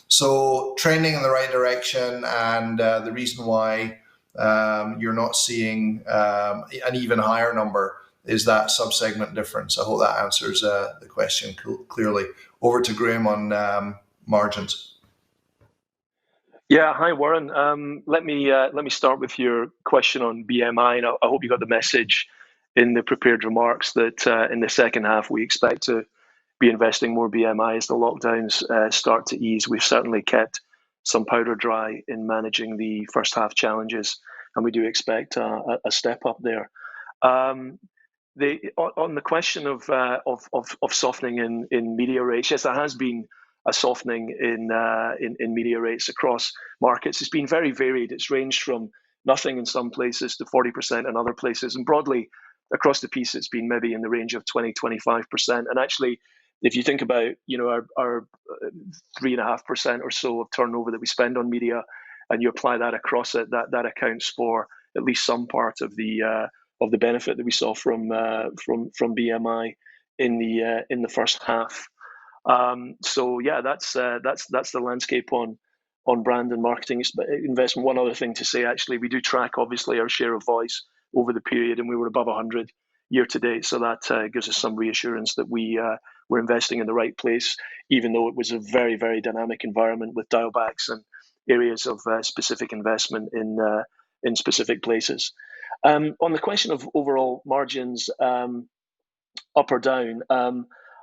So trending in the right direction, and the reason why you're not seeing an even higher number is that sub-segment difference. I hope that answers the question clearly. Over to Graeme on margins. Yeah, hi Warren. Let me start with your question on BMI, and I hope you got the message in the prepared remarks that in the second half we expect to be investing more BMI as the lockdowns start to ease. We've certainly kept some powder dry in managing the first half challenges, and we do expect a step up there. On the question of softening in media rates, yes, there has been a softening in media rates across markets. It's been very varied. It's ranged from nothing in some places to 40% in other places, and broadly across the piece, it's been maybe in the range of 20-25%. And actually, if you think about our 3.5% or so of turnover that we spend on media, and you apply that across it, that accounts for at least some part of the benefit that we saw from BMI in the first half. So yeah, that's the landscape on brand and marketing investment. One other thing to say, actually, we do track obviously our share of voice over the period, and we were above 100 year to date. So that gives us some reassurance that we're investing in the right place, even though it was a very, very dynamic environment with dial backs and areas of specific investment in specific places. On the question of overall margins, up or down,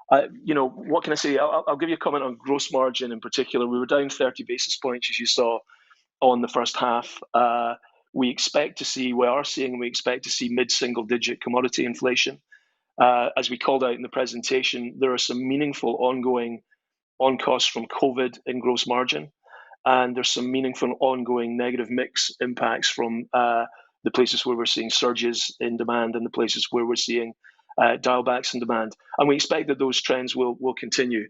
what can I say? I'll give you a comment on gross margin in particular. We were down 30 basis points, as you saw, on the first half. We expect to see mid-single digit commodity inflation. As we called out in the presentation, there are some meaningful ongoing on costs from COVID in gross margin, and there's some meaningful ongoing negative mix impacts from the places where we're seeing surges in demand and the places where we're seeing dial backs in demand. And we expect that those trends will continue.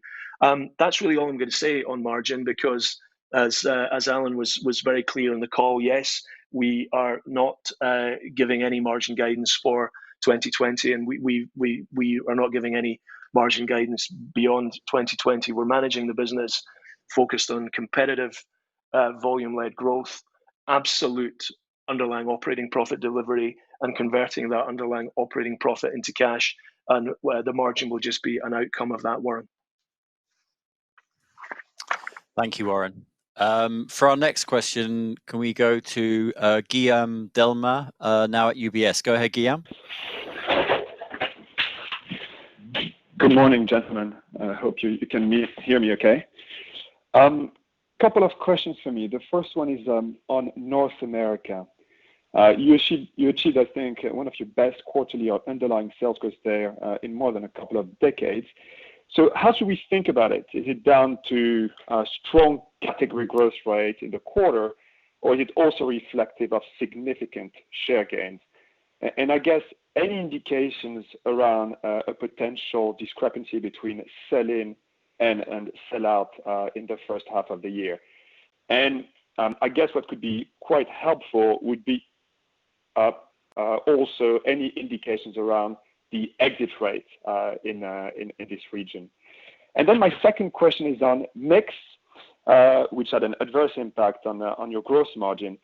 That's really all I'm going to say on margin, because as Alan was very clear on the call, yes, we are not giving any margin guidance for 2020, and we are not giving any margin guidance beyond 2020. We're managing the business focused on competitive volume-led growth, absolute underlying operating profit delivery, and converting that underlying operating profit into cash. And the margin will just be an outcome of that, Warren. Thank you, Warren. For our next question, can we go to Guillaume Delmas, now at UBS? Go ahead, Guillaume. Good morning, gentlemen. I hope you can hear me okay. Couple of questions for me. The first one is on North America. You achieved, I think, one of your best quarterly or underlying sales growth there in more than a couple of decades. So how should we think about it? Is it down to a strong category growth rate in the quarter, or is it also reflective of significant share gains? And I guess any indications around a potential discrepancy between sell-in and sell-out in the first half of the year? And I guess what could be quite helpful would be also any indications around the exit rate in this region. And then my second question is on mix, which had an adverse impact on your gross margin.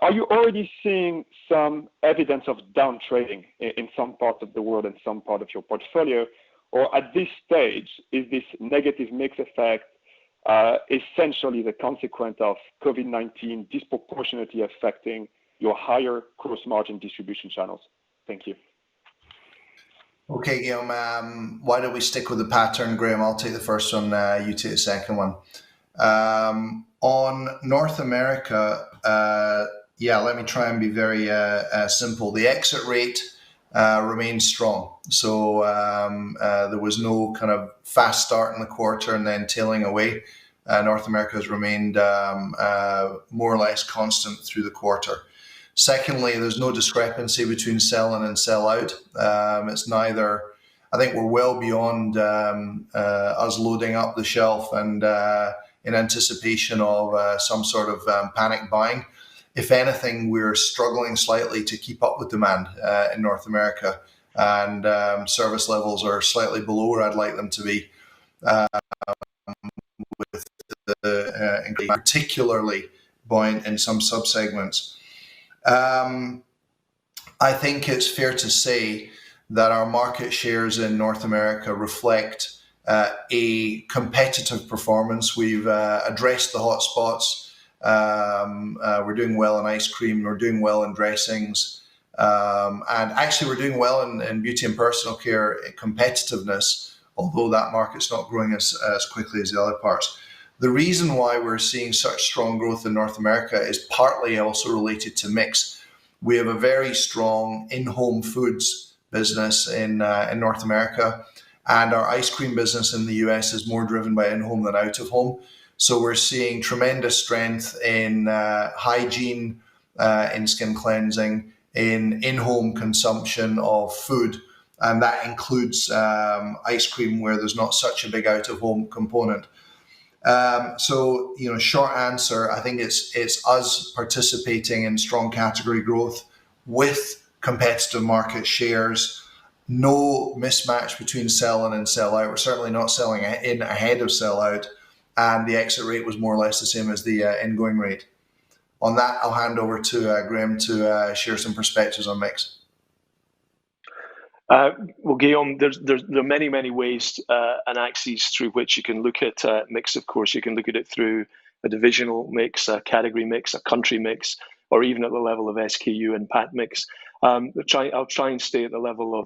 Are you already seeing some evidence of down trading in some parts of the world and some part of your portfolio? Or at this stage, is this negative mix effect essentially the consequence of COVID-19 disproportionately affecting your higher gross margin distribution channels? Thank you. Okay, Guillaume, why don't we stick with the pattern? Graeme, I'll take the first one, you take the second one. On North America, let me try and be very simple. The exit rate remains strong. So there was no kind of fast start in the quarter and then tailing away. North America has remained more or less constant through the quarter. Secondly, there's no discrepancy between sell-in and sell-out. It's neither. I think we're well beyond us loading up the shelf and in anticipation of some sort of panic buying. If anything, we're struggling slightly to keep up with demand in North America, and service levels are slightly below where I'd like them to be. With the particularly buoyant in some subsegments. I think it's fair to say that our market shares in North America reflect a competitive performance. We've addressed the hot spots. We're doing well in ice cream. We're doing well in dressings. And actually, we're doing well in beauty and personal care competitiveness, although that market's not growing as quickly as the other parts. The reason why we're seeing such strong growth in North America is partly also related to mix. We have a very strong in-home foods business in North America, and our ice cream business in the US is more driven by in-home than out-of-home. So we're seeing tremendous strength in hygiene, in skin cleansing, in-home consumption of food, and that includes ice cream where there's not such a big out-of-home component. So, short answer, I think it's us participating in strong category growth with competitive market shares. No mismatch between sell-in and sell-out. We're certainly not selling in ahead of sell-out, and the exit rate was more or less the same as the ingoing rate. On that, I'll hand over to Graeme to share some perspectives on mix. Well, Guillaume, there are many ways and axes through which you can look at mix. Of course, you can look at it through a divisional mix, a category mix, a country mix, or even at the level of SKU and pack mix. I'll try and stay at the level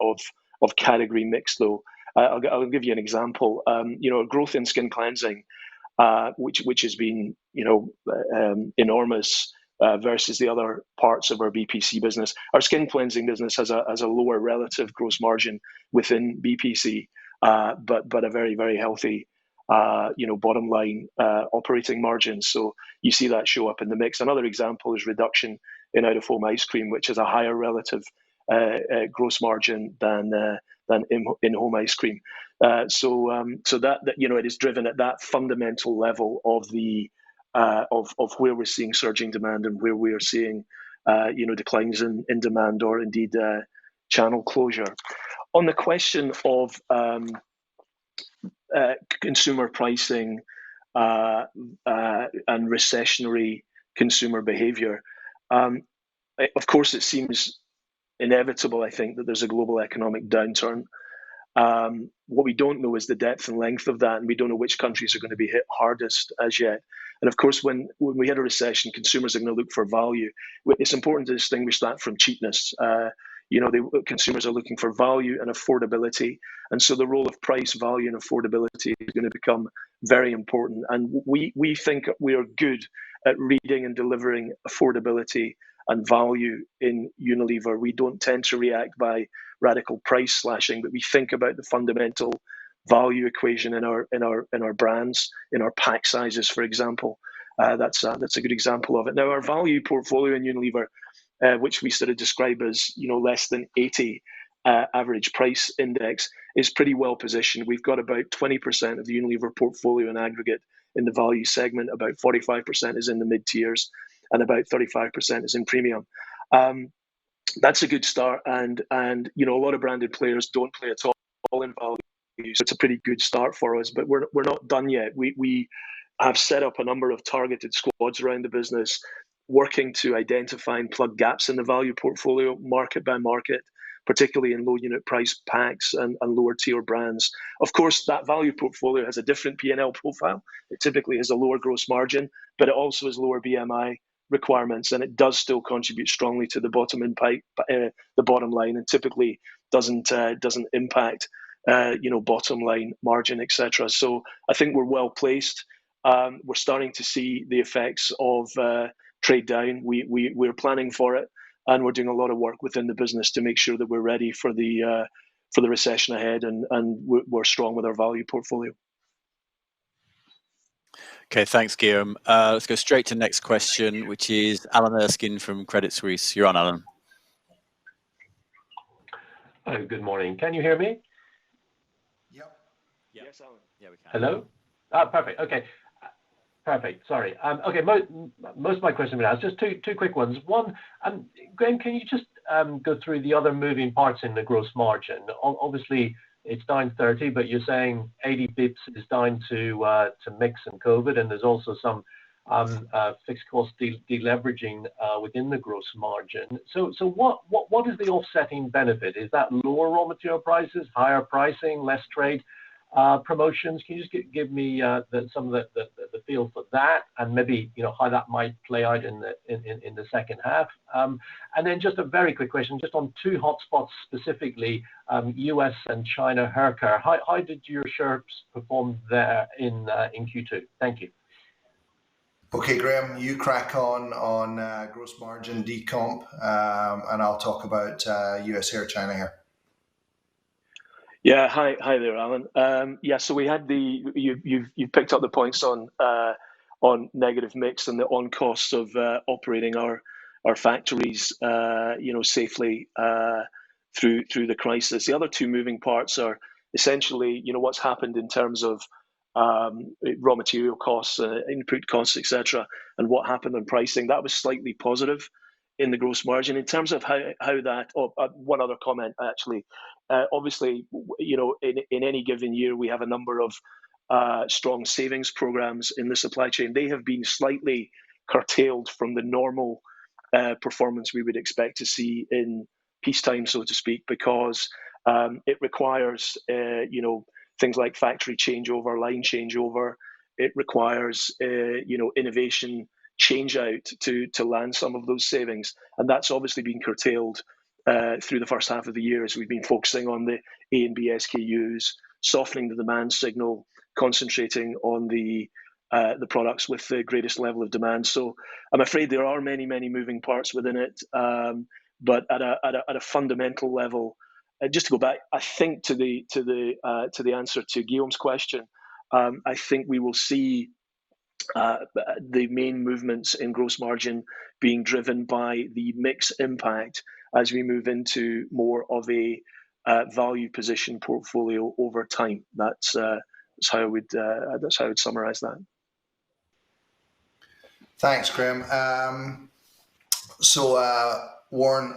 of category mix, though. I'll give you an example. Growth in skin cleansing, which has been enormous. Versus the other parts of our BPC business. Our skin cleansing business has a lower relative gross margin within BPC, but a very healthy bottom line operating margin. So you see that show up in the mix. Another example is reduction in out-of-home ice cream, which has a higher relative gross margin than in-home ice cream. So that it is driven at that fundamental level of the of where we're seeing surging demand and where we are seeing declines in demand or indeed channel closure. On the question of consumer pricing and recessionary consumer behavior, of course it seems inevitable, I think, that there's a global economic downturn. What we don't know is the depth and length of that, and we don't know which countries are going to be hit hardest as yet. And of course, when we hit a recession, consumers are going to look for value. It's important to distinguish that from cheapness. Consumers are looking for value and affordability, and so the role of price, value, and affordability is going to become very important. And we think we are good at reading and delivering affordability and value in Unilever. We don't tend to react by radical price slashing, but we think about the fundamental value equation in our brands, in our pack sizes, for example. That's a good example of it. Now, our value portfolio in Unilever, which we sort of describe as less than 80 average price index, is pretty well positioned. We've got about 20% of the Unilever portfolio in aggregate in the value segment. About 45% is in the mid tiers, and about 35% is in premium. That's a good start, and a lot of branded players don't play at all in value. So it's a pretty good start for us, but we're not done yet. We have set up a number of targeted squads around the business, working to identify and plug gaps in the value portfolio, market by market, particularly in low unit price packs and lower tier brands. Of course, that value portfolio has a different P&L profile. It typically has a lower gross margin, but it also has lower BMI requirements, and it does still contribute strongly to the bottom line, and typically doesn't impact bottom line margin, etc. So I think we're well placed. We're starting to see the effects of trade down. We're planning for it, and we're doing a lot of work within the business to make sure that we're ready for the recession ahead, and we're strong with our value portfolio. Okay, thanks, Guillaume. Let's go straight to the next question, which is Alan Erskine from Credit Suisse. You're on, Alan. Oh, good morning. Can you hear me? Yep. Yes, Alan. Yeah, we can. Hello? Perfect. Okay. Perfect. Sorry. Okay, most of my questions have been asked. Just two quick ones. One, Graeme, can you just go through the other moving parts in the gross margin? Obviously, it's down 30, but you're saying 80 bips is down to mix and COVID, and there's also some fixed cost deleveraging within the gross margin. So what is the offsetting benefit? Is that lower raw material prices, higher pricing, less trade promotions? Can you just give me some of the feel for that, and maybe how that might play out in the second half? And then just a very quick question, just on two hotspots specifically, US and China hair care. How did your shares perform there in Q2? Thank you. Okay, Graeme, you crack on gross margin decomp, and I'll talk about US hair, China hair. Yeah, hi there, Alan. Yeah, so we had you picked up the points on negative mix and the on costs of operating our factories, safely through the crisis. The other two moving parts are essentially, what's happened in terms of raw material costs, input costs, etc., and what happened on pricing. That was slightly positive in the gross margin. In terms of how that. One other comment actually. Obviously, in any given year we have a number of strong savings programs in the supply chain. They have been slightly curtailed from the normal performance we would expect to see in peacetime, so to speak, because it requires things like factory changeover, line changeover. It requires innovation change out to land some of those savings, and that's obviously been curtailed through the first half of the year as we've been focusing on the A and B SKUs, softening the demand signal, concentrating on the products with the greatest level of demand. So I'm afraid there are many moving parts within it, but at a fundamental level. Just to go back, I think to the answer to Guillaume's question, I think we will see the main movements in gross margin being driven by the mix impact as we move into more of a value position portfolio over time. That's how I would summarize that. Thanks, Graeme. Warren,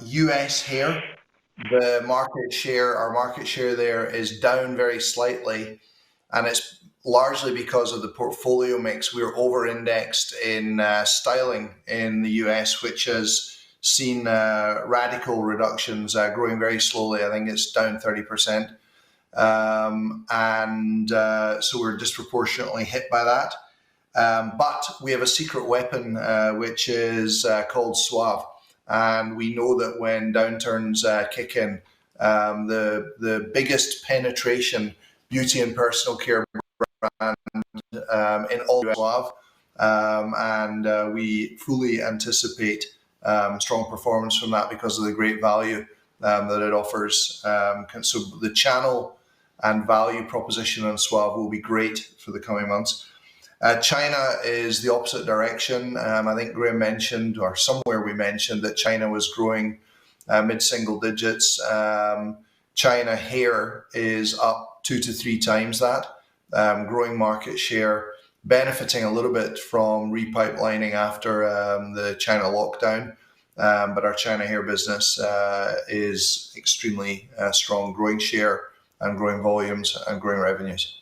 US hair. Our market share there is down very slightly, and it's largely because of the portfolio mix. We're over-indexed in styling in the US, which has seen radical reductions, growing very slowly. I think it's down 30%, so we're disproportionately hit by that. But we have a secret weapon, which is called Suave. And we know that when downturns kick in, the biggest penetration beauty and personal care brand in all Suave, and we fully anticipate strong performance from that because of the great value that it offers. So the channel and value proposition on Suave will be great for the coming months. China is the opposite direction. I think Graeme mentioned, or somewhere we mentioned, that China was growing mid-single digits. China hair is up 2 to 3 times that, growing market share, benefiting a little bit from repipelining after the China lockdown. But our China hair business is extremely strong, growing share and growing volumes and growing revenues.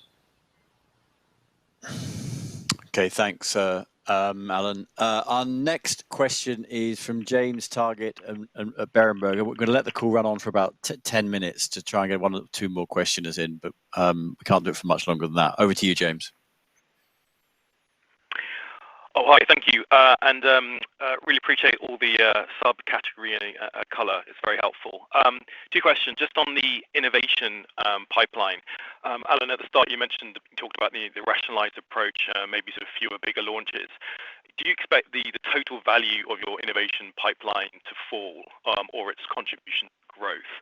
Okay, thanks, Alan. Our next question is from James Targett at Berenberg. We're going to let the call run on for about 10 minutes to try and get 1 or 2 more questioners in, but we can't do it for much longer than that. Over to you, James. Oh, hi, thank you. And really appreciate all the subcategory colour. It's very helpful. 2 questions, just on the innovation pipeline. Alan, at the start you talked about the rationalised approach, maybe sort of fewer, bigger launches. Do you expect the total value of your innovation pipeline to fall, or its contribution to growth?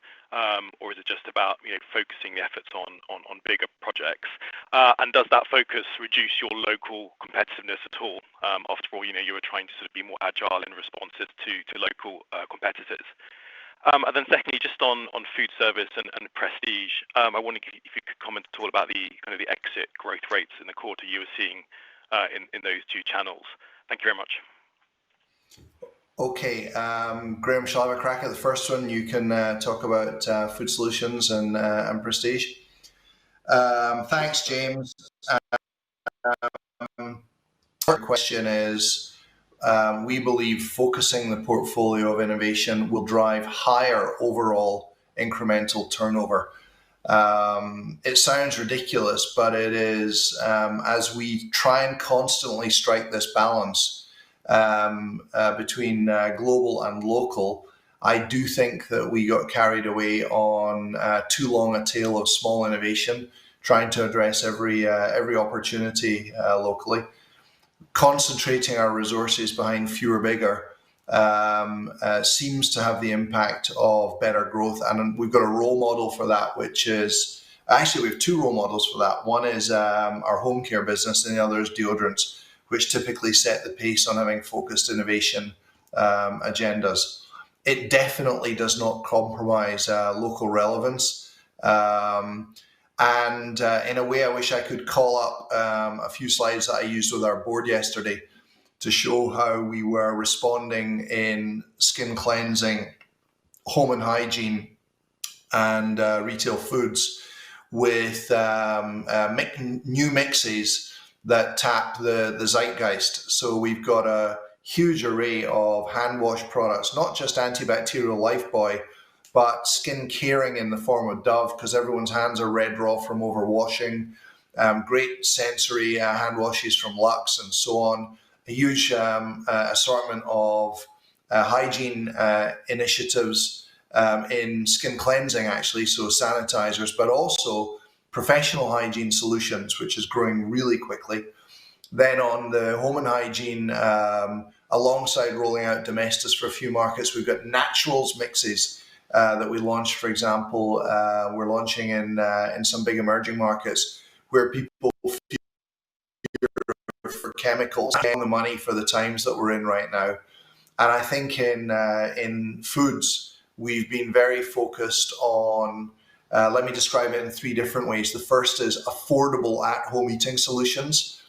Or is it just about focusing the efforts on bigger projects? And does that focus reduce your local competitiveness at all? After all, you were trying to sort of be more agile in responses to local competitors. And then secondly, just on food service and prestige, I wonder if you could comment at all about the kind of the exit growth rates in the quarter you were seeing in those 2 channels. Thank you very much. Okay, Graeme, shall I have a crack at the first one? You can talk about food solutions and prestige. Thanks, James. question is, we believe focusing the portfolio of innovation will drive higher overall incremental turnover. It sounds ridiculous, but it is, as we try and constantly strike this balance between global and local. I do think that we got carried away on too long a tail of small innovation, trying to address every opportunity locally. Concentrating our resources behind fewer, bigger seems to have the impact of better growth. And we've got a role model for that, which is, actually we have two role models for that. One is our home care business and the other is deodorants, which typically set the pace on having focused innovation agendas. It definitely does not compromise local relevance. And in a way, I wish I could call up a few slides that I used with our board yesterday to show how we were responding in skin cleansing, home and hygiene, and retail foods with new mixes that tap the zeitgeist. So we've got a huge array of hand wash products, not just antibacterial Lifebuoy, but skin caring in the form of Dove, because everyone's hands are red raw from overwashing. Great sensory hand washes from Lux and so on. A huge assortment of hygiene initiatives in skin cleansing, actually, so sanitizers, but also professional hygiene solutions, which is growing really quickly. Then on the home and hygiene, alongside rolling out Domestos for a few markets, we've got naturals mixes that we launched. For example, we're launching in some big emerging markets where people fear for chemicals, paying the money for the times that we're in right now. And I think in foods, we've been very focused on, let me describe it in three different ways. The first is affordable at-home eating solutions.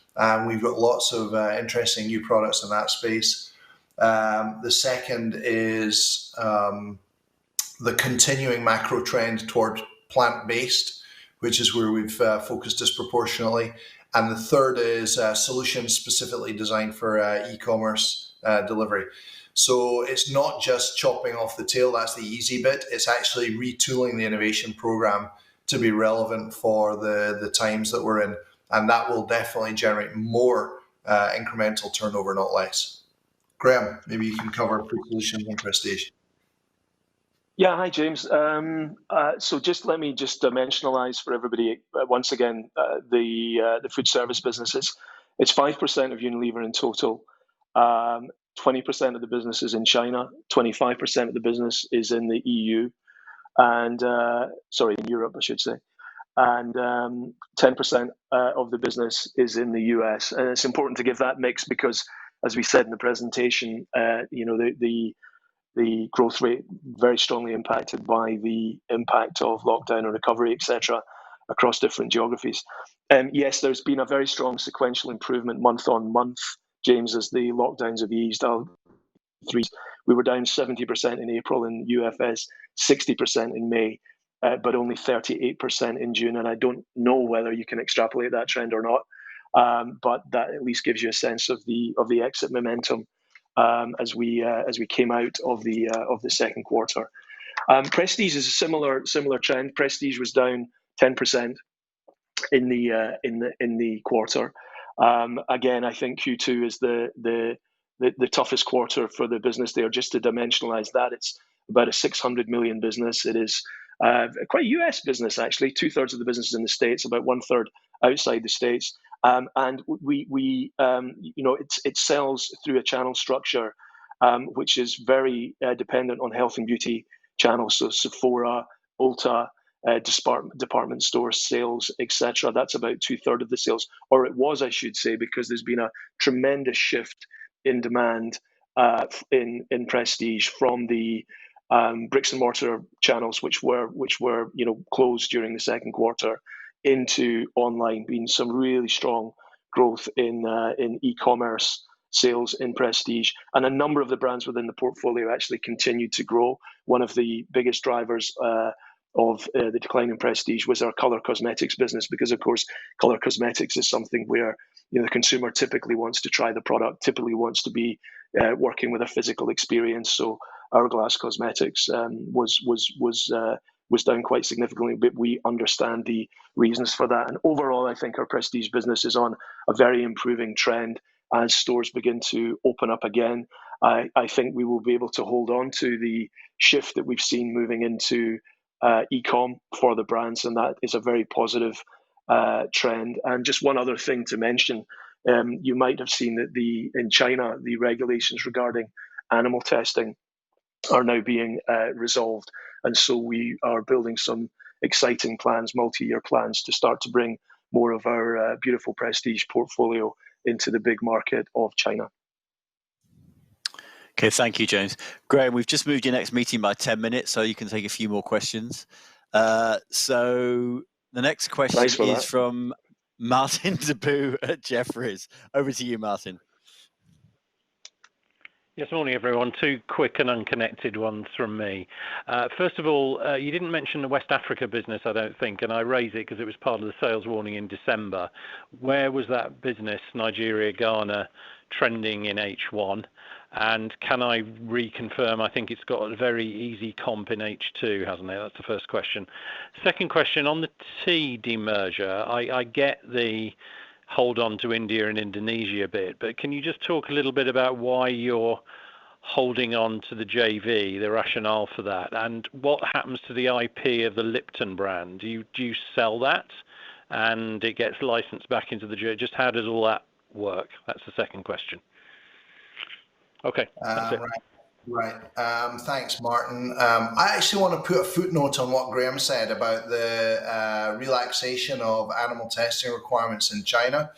We've got lots of interesting new products in that space. The second is the continuing macro trend toward plant-based, which is where we've focused disproportionately. And the third is solutions specifically designed for e-commerce delivery. So it's not just chopping off the tail, that's the easy bit. It's actually retooling the innovation program to be relevant for the times that we're in. And that will definitely generate more incremental turnover, not less. Graeme, maybe you can cover food solutions and prestige. Yeah, hi, James. So just let me just dimensionalize for everybody once again the food service businesses. It's 5% of Unilever in total. 20% of the business is in China. 25% of the business is in the EU, and in Europe, I should say. And 10% of the business is in the US. And it's important to give that mix because, as we said in the presentation, the growth rate very strongly impacted by the impact of lockdown and recovery, etc., across different geographies. Yes, there's been a very strong sequential improvement month on month, James, as the lockdowns have eased. We were down 70% in April in UFS, 60% in May, but only 38% in June. And I don't know whether you can extrapolate that trend or not, but that at least gives you a sense of the exit momentum as we came out of the second quarter. Prestige is a similar trend. Prestige was down 10% in the quarter. Again, I think Q2 is the toughest quarter for the business there. Just to dimensionalize that, it's about a 600 million business. It is quite a US business, actually. 2/3 of the business is in the States, about 1/3 outside the States. And it sells through a channel structure which is very dependent on health and beauty channels. So Sephora, Ulta, department store sales, etc. That's about 2/3 of the sales, or it was, I should say, because there's been a tremendous shift in demand in Prestige from the bricks and mortar channels, which were closed during the second quarter, into online, being some really strong growth in e-commerce sales in Prestige. And a number of the brands within the portfolio actually continued to grow. One of the biggest drivers the decline in prestige was our colour cosmetics business, because of course colour cosmetics is something where the consumer typically wants to try the product, typically wants to be working with a physical experience. So Hourglass Cosmetics was down quite significantly, but we understand the reasons for that. And overall, I think our prestige business is on a very improving trend as stores begin to open up again. I think we will be able to hold on to the shift that we've seen moving into e-com for the brands, and that is a very positive trend. And just one other thing to mention, you might have seen that in China, the regulations regarding animal testing are now being resolved. And so we are building some exciting plans, multi-year plans, to start to bring more of our beautiful prestige portfolio into the big market of China. Okay, thank you, James. Graeme, we've just moved your next meeting by 10 minutes, so you can take a few more questions. So the next question is from Martin Deboo at Jefferies. Over to you, Martin. Yes, morning everyone. Two quick and unconnected ones from me. First of all, you didn't mention the West Africa business, I don't think, and I raise it because it was part of the sales warning in December. Where was that business, Nigeria, Ghana, trending in H1? And can I reconfirm, I think it's got a very easy comp in H2, hasn't it? That's the first question. Second question, on the tea demerger, I get the hold on to India and Indonesia bit, but can you just talk a little bit about why you're holding on to the JV, the rationale for that, and what happens to the IP of the Lipton brand? Do you sell that and it gets licensed back into the JV? Just how does all that work? That's the second question. Okay, that's it. Right. Thanks, Martin. I actually want to put a footnote on what Graeme said about the relaxation of animal testing requirements in China.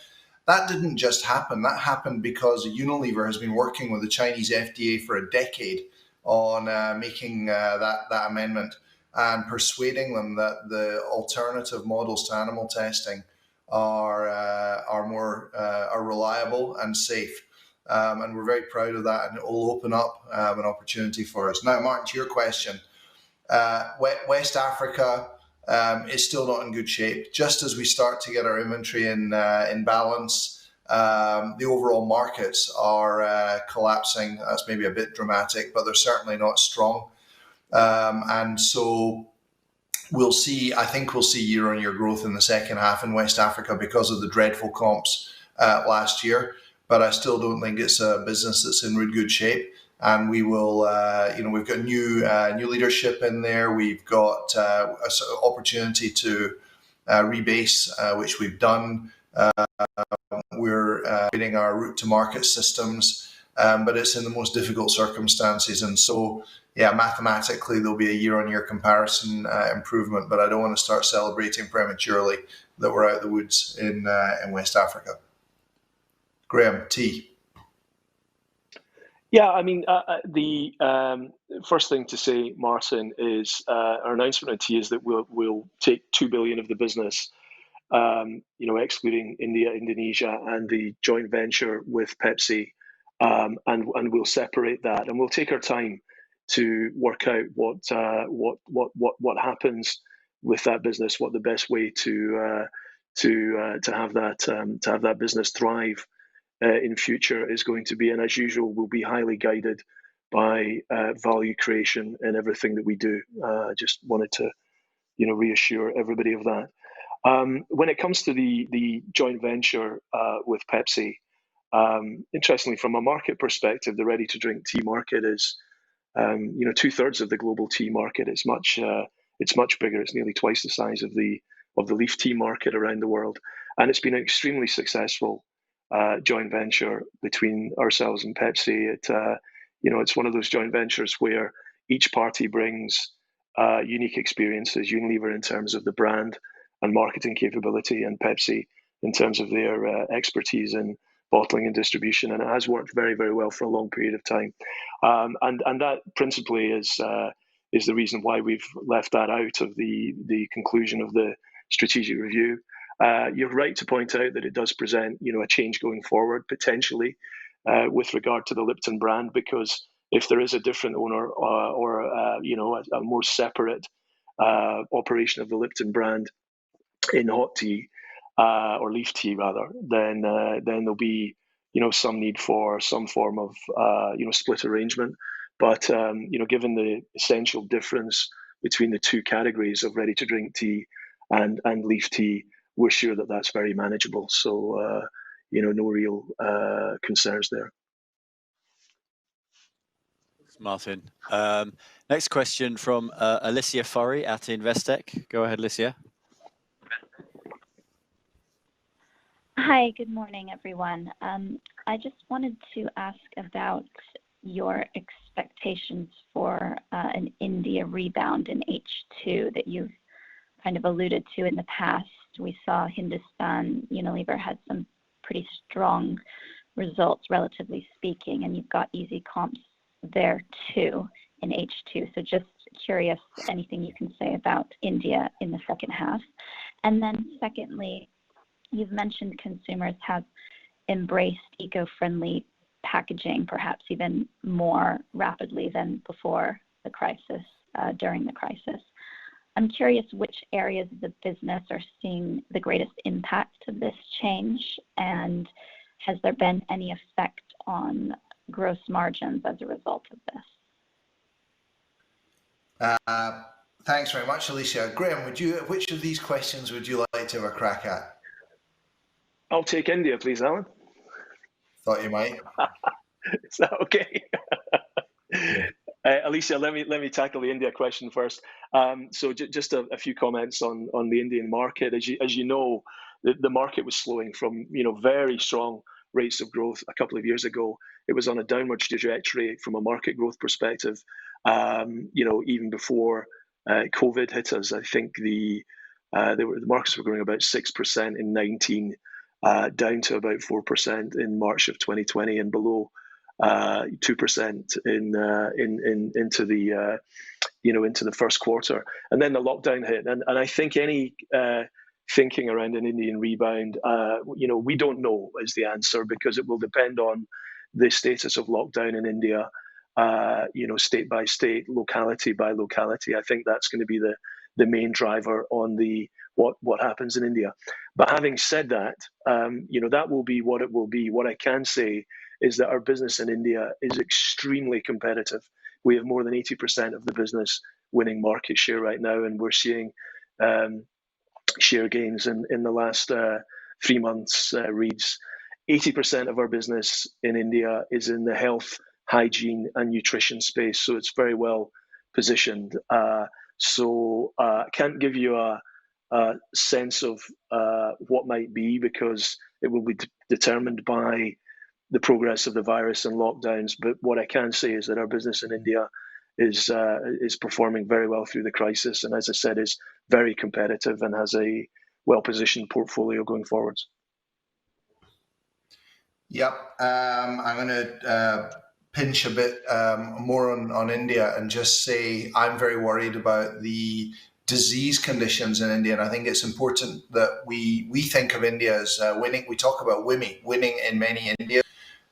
That didn't just happen. That happened because Unilever has been working with the Chinese FDA for a decade on making that amendment and persuading them that the alternative models to animal testing are more reliable and safe. And we're very proud of that, and it will open up an opportunity for us. Now, Martin, to your question, West Africa is still not in good shape. Just as we start to get our inventory in balance, the overall markets are collapsing. That's maybe a bit dramatic, but they're certainly not strong. And so I think we'll see year-on-year growth in the second half in West Africa because of the dreadful comps last year. But I still don't think it's a business that's in really good shape. And we will, we've got new leadership in there. We've got an opportunity to rebase, which we've done. We're creating our route to market systems, but it's in the most difficult circumstances. And so, mathematically, there'll be a year-on-year comparison improvement, but I don't want to start celebrating prematurely that we're out of the woods in West Africa. Graeme, tea. Yeah, I mean, the first thing to say, Martin, is our announcement on tea is that we'll take 2 billion of the business, excluding India, Indonesia, and the joint venture with Pepsi, and we'll separate that, and we'll take our time to work out what happens with that business, what the best way to have that business thrive in future is going to be. And as usual, we'll be highly guided by value creation in everything that we do. Just wanted to, reassure everybody of that. When it comes to the joint venture with Pepsi, interestingly, from a market perspective, the ready-to-drink tea market is, 2/3 of the global tea market. It's much bigger. It's nearly twice the size of the leaf tea market around the world, and it's been an extremely successful joint venture between ourselves and Pepsi. It's one of those joint ventures where each party brings unique experiences. Unilever in terms of the brand and marketing capability, and Pepsi in terms of their expertise in bottling and distribution. And it has worked very, very well for a long period of time. And that principally is the reason why we've left that out of the conclusion of the strategic review. You're right to point out that it does present, a change going forward, potentially, with regard to the Lipton brand, because if there is a different owner or a more separate operation of the Lipton brand in hot tea, or leaf tea rather, then there'll be some need for some form of split arrangement. But given the essential difference between the two categories of ready to drink tea and leaf tea, we're sure that that's very manageable. So no real concerns there. Thanks, Martin. Next question from Alicia Forry at Investec. Go ahead, Alicia. Hi, good morning, everyone. I just wanted to ask about your expectations for an India rebound in H2 that you've kind of alluded to in the past. We saw Hindustan Unilever had some pretty strong results, relatively speaking, and you've got easy comps there too in H2. So just curious, anything you can say about India in the second half. And then secondly, you've mentioned consumers have embraced eco-friendly packaging, perhaps even more rapidly than before the crisis, during the crisis. I'm curious which areas of the business are seeing the greatest impact of this change, and has there been any effect on gross margins as a result of this? Thanks very much, Alicia. Graeme, which of these questions would you like to have a crack at? I'll take India, please, Alan. Thought you might. Is that okay? Yeah. Alicia, let me tackle the India question first. So just a few comments on the Indian market. As you know, the market was slowing from very strong rates of growth a couple of years ago. It was on a downward trajectory from a market growth perspective. Even before COVID hit us, I think the markets were growing about 6% in 19, down to about 4% in March of 2020, and below 2% into the first quarter, and then the lockdown hit. And I think any thinking around an Indian rebound, we don't know is the answer, because it will depend on the status of lockdown in India, state by state, locality by locality. I think that's going to be the main driver on what happens in India. But having said that, that will be what it will be. What I can say is that our business in India is extremely competitive. We have more than 80% of the business winning market share right now, and we're seeing share gains in the last 3 months reads. 80% of our business in India is in the health, hygiene, and nutrition space, so it's very well positioned. So I can't give you a sense of what might be, because it will be determined by the progress of the virus and lockdowns. But what I can say is that our business in India is performing very well through the crisis, and as I said, is very competitive and has a well-positioned portfolio going forwards. Yep, I'm going to pinch a bit more on India and just say I'm very worried about the disease conditions in India, and I think it's important that we think of India as winning. We talk about winning in many India,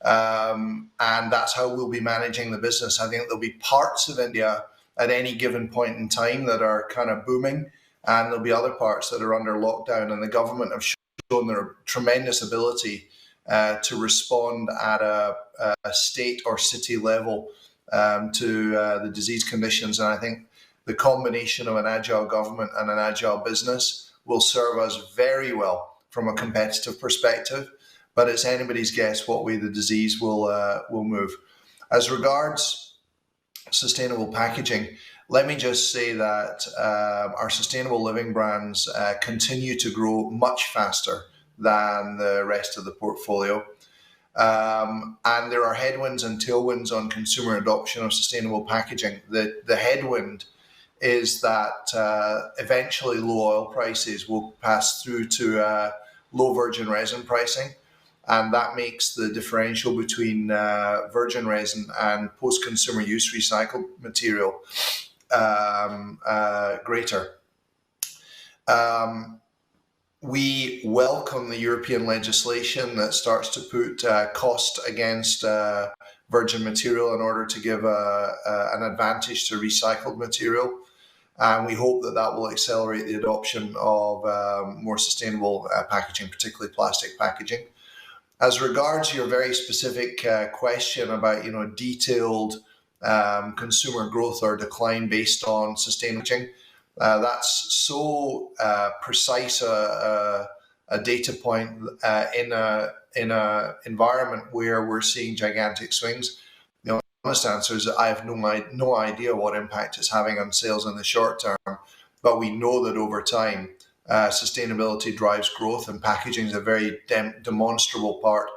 and that's how we'll be managing the business. I think there'll be parts of India at any given point in time that are kind of booming, and there'll be other parts that are under lockdown, and the government have shown their tremendous ability to respond at a state or city level to the disease conditions. And I think the combination of an agile government and an agile business will serve us very well from a competitive perspective, but it's anybody's guess what way the disease will move. As regards sustainable packaging, let me just say that our sustainable living brands continue to grow much faster than the rest of the portfolio. And there are headwinds and tailwinds on consumer adoption of sustainable packaging. The headwind is that eventually low oil prices will pass through to low virgin resin pricing, and that makes the differential between virgin resin and post-consumer use recycled material greater. We welcome the European legislation that starts to put cost against virgin material in order to give an advantage to recycled material. And we hope that that will accelerate the adoption of more sustainable packaging, particularly plastic packaging. As regards your very specific question about, detailed consumer growth or decline based on sustainability, that's so precise a data point in a environment where we're seeing gigantic swings. The honest answer is that I have no idea what impact it's having on sales in the short term, but we know that over time, sustainability drives growth, and packaging is a very demonstrable part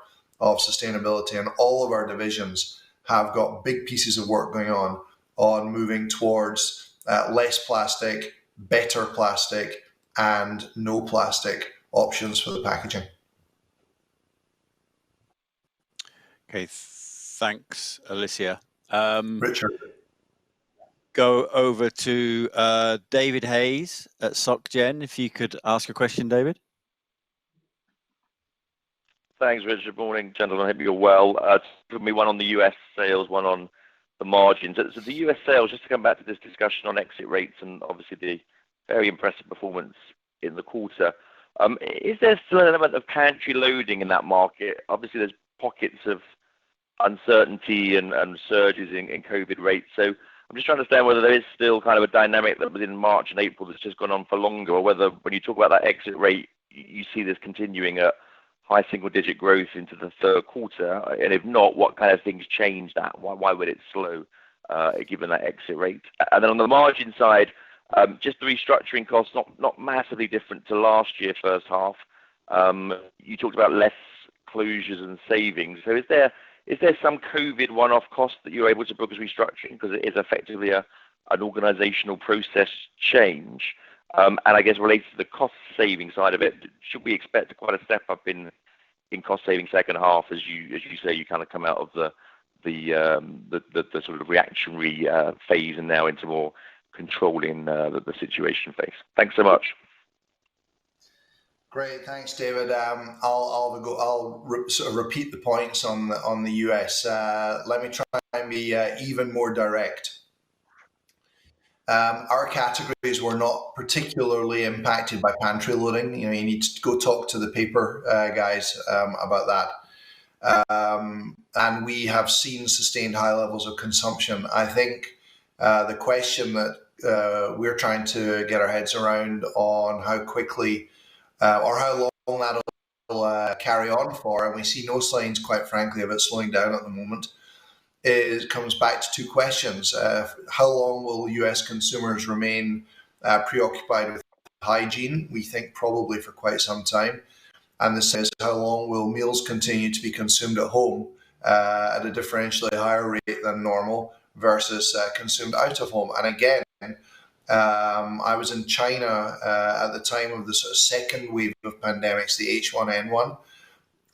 of sustainability. And all of our divisions have got big pieces of work going on moving towards less plastic, better plastic, and no plastic options for the packaging. Okay, thanks, Alicia. Richard. Go over to David Hayes at SocGen. If you could ask a question, David. Thanks, Richard. Morning, gentlemen. I hope you're well. Give me one on the US sales, one on the margins. So the US sales, just to come back to this discussion on exit rates and obviously the very impressive performance in the quarter. Is there still an element of pantry loading in that market? Obviously, there's pockets of uncertainty and surges in COVID rates. So I'm just trying to understand whether there is still kind of a dynamic that within March and April that's just gone on for longer, or whether when you talk about that exit rate, you see this continuing at high single-digit growth into the third quarter, and if not, what kind of things change that? Why would it slow, given that exit rate? And then on the margin side, just the restructuring costs, not massively different to last year first half. You talked about less closures and savings. So is there some COVID one-off cost that you're able to book as restructuring because it is effectively an organisational process change? And I guess related to the cost-saving side of it, should we expect quite a step up in cost-saving second half as you say you kind of come out of the sort of reactionary phase and now into more controlling the situation phase? Thanks so much. Great, thanks, David. I'll sort of repeat the points on the US. Let me try and be even more direct. Our categories were not particularly impacted by pantry loading. You need to go talk to the paper guys about that. And we have seen sustained high levels of consumption. I think the question that we're trying to get our heads around on how quickly or how long that will carry on for, and we see no signs, quite frankly, of it slowing down at the moment. It comes back to two questions. How long will US consumers remain preoccupied with hygiene? We think probably for quite some time. And the second is, how long will meals continue to be consumed at home at a differentially higher rate than normal versus consumed out of home? And again, I was in China at the time of the sort of second wave of pandemics, the H1N1,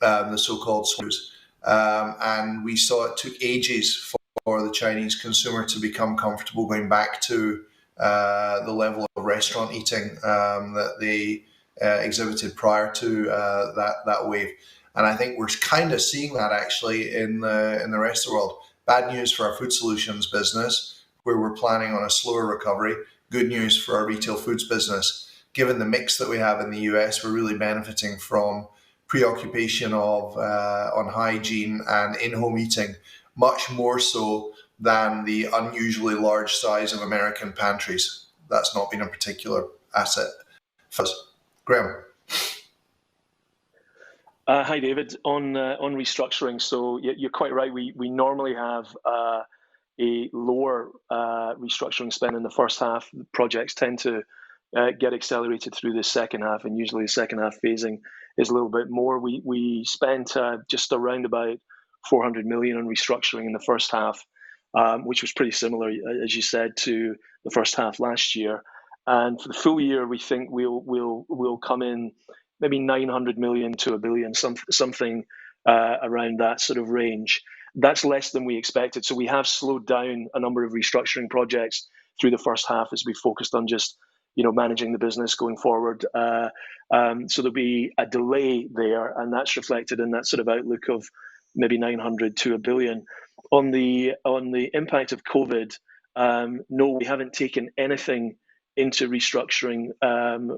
the so-called SARS. And we saw it took ages for the Chinese consumer to become comfortable going back to the level of restaurant eating that they exhibited prior to that wave. And I think we're kind of seeing that actually in the rest of the world. Bad news for our food solutions business, where we're planning on a slower recovery. Good news for our retail foods business. Given the mix that we have in the US, we're really benefiting from preoccupation of on hygiene and in-home eating, much more so than the unusually large size of American pantries. That's not been a particular asset for us. Graeme. Hi, David. On restructuring, so you're quite right. We normally have a lower restructuring spend in the first half. Projects tend to get accelerated through the second half, and usually the second half phasing is a little bit more. We spent just around about 400 million on restructuring in the first half, which was pretty similar, as you said, to the first half last year. And for the full year, we think we'll come in maybe 900 million to 1 billion, something around that sort of range. That's less than we expected. So we have slowed down a number of restructuring projects through the first half as we focused on just managing the business going forward. So there'll be a delay there, and that's reflected in that sort of outlook of maybe 900 to 1 billion. On the impact of COVID, no, we haven't taken anything into restructuring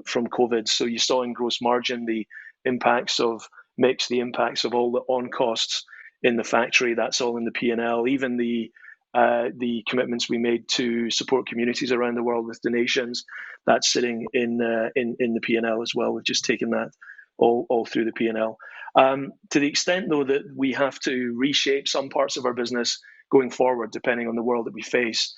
from COVID. So you saw in gross margin the impacts of mix, the impacts of all the on costs in the factory. That's all in the P&L. Even the commitments we made to support communities around the world with donations, that's sitting in the P&L as well. We've just taken that all through the P&L. To the extent, though, that we have to reshape some parts of our business going forward, depending on the world that we face,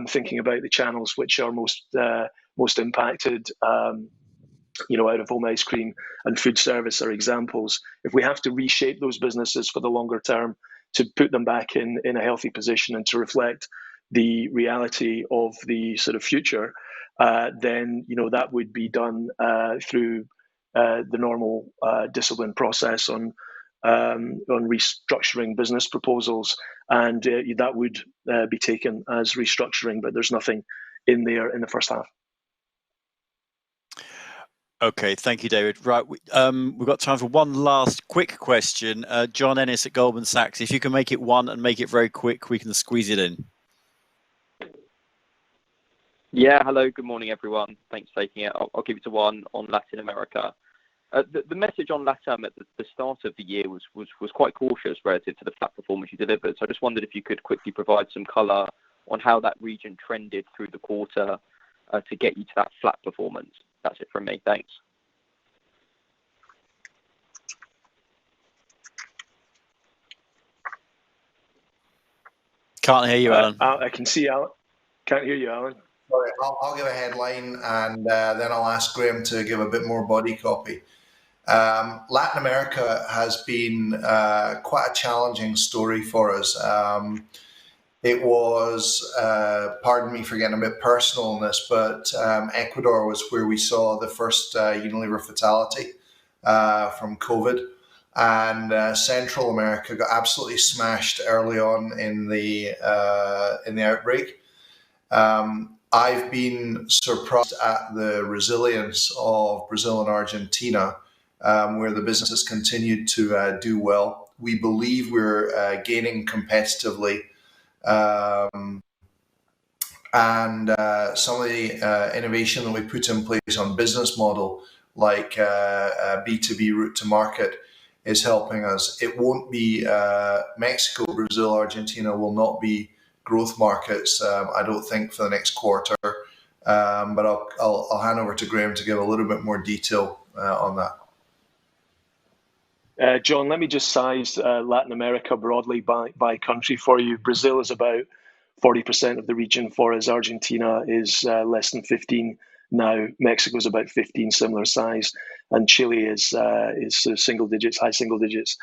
thinking about the channels which are most impacted, out of home ice cream and food service are examples. If we have to reshape those businesses for the longer term to put them back in a healthy position and to reflect the reality of the sort of future, then that would be done through the normal discipline process on restructuring business proposals, and that would be taken as restructuring, but there's nothing in there in the first half. Okay, thank you, David. Right, we've got time for one last quick question. John Ennis at Goldman Sachs, if you can make it one and make it very quick, we can squeeze it in. Yeah, hello, good morning, everyone. Thanks for taking it. I'll keep it to one on Latin America. The message on LATAM at the start of the year was quite cautious relative to the flat performance you delivered. So I just wondered if you could quickly provide some colour on how that region trended through the quarter to get you to that flat performance. That's it from me. Thanks. Can't hear you, Alan. I can see Alan. Can't hear you, Alan. Sorry, I'll give a headline and then I'll ask Graeme to give a bit more body copy. Latin America has been quite a challenging story for us. It was, pardon me for getting a bit personal on this, but Ecuador was where we saw the first Unilever fatality from COVID, and Central America got absolutely smashed early on in the outbreak. I've been surprised at the resilience of Brazil and Argentina, where the business has continued to do well. We believe we're gaining competitively. And some of the innovation that we put in place on business model, like B2B route to market, is helping us. It won't be Mexico, Brazil, Argentina will not be growth markets, I don't think, for the next quarter. But I'll hand over to Graeme to give a little bit more detail on that. John, let me just size Latin America broadly by country for you. Brazil is about 40% of the region for us. Argentina is less than 15 now. Mexico is about 15, similar size, and Chile is single digits, high single digits.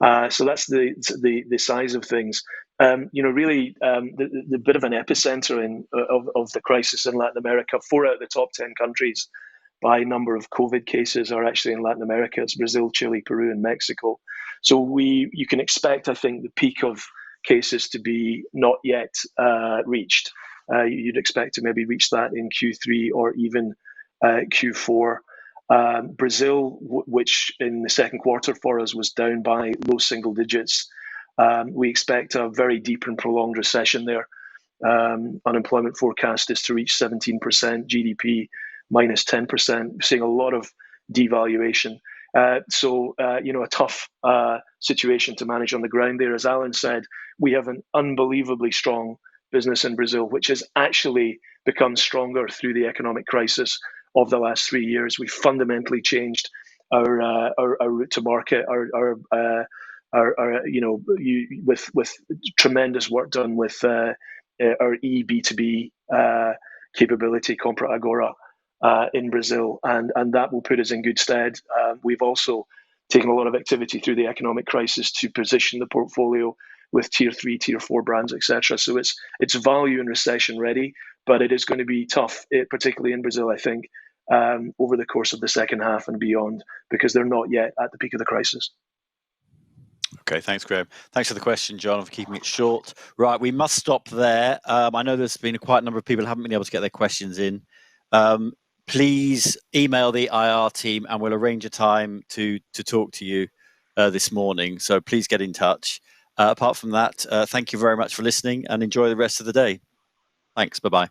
So that's the size of things. Really, the bit of an epicenter of the crisis in Latin America. 4 out of the top 10 countries by number of COVID cases are actually in Latin America. It's Brazil, Chile, Peru, and Mexico. So you can expect, I think, the peak of cases to be not yet reached. You'd expect to maybe reach that in Q3 or even Q4. Brazil, which in the second quarter for us was down by low single digits, we expect a very deep and prolonged recession there. Unemployment forecast is to reach 17%, GDP minus 10%, seeing a lot of devaluation. So a tough situation to manage on the ground there. As Alan said, we have an unbelievably strong business in Brazil, which has actually become stronger through the economic crisis of the last 3 years. We've fundamentally changed our route to market, with tremendous work done with our B2B capability, Compra Agora, in Brazil, and that will put us in good stead. We've also taken a lot of activity through the economic crisis to position the portfolio with tier 3, tier 4 brands, etc. So it's value and recession ready, but it is going to be tough, particularly in Brazil, I think, over the course of the second half and beyond, because they're not yet at the peak of the crisis. Okay, thanks, Graeme. Thanks for the question, John, for keeping it short. Right, we must stop there. I know there's been quite a number of people who haven't been able to get their questions in. Please email the IR team and we'll arrange a time to talk to you this morning. So please get in touch. Apart from that, thank you very much for listening and enjoy the rest of the day. Thanks. Bye-bye.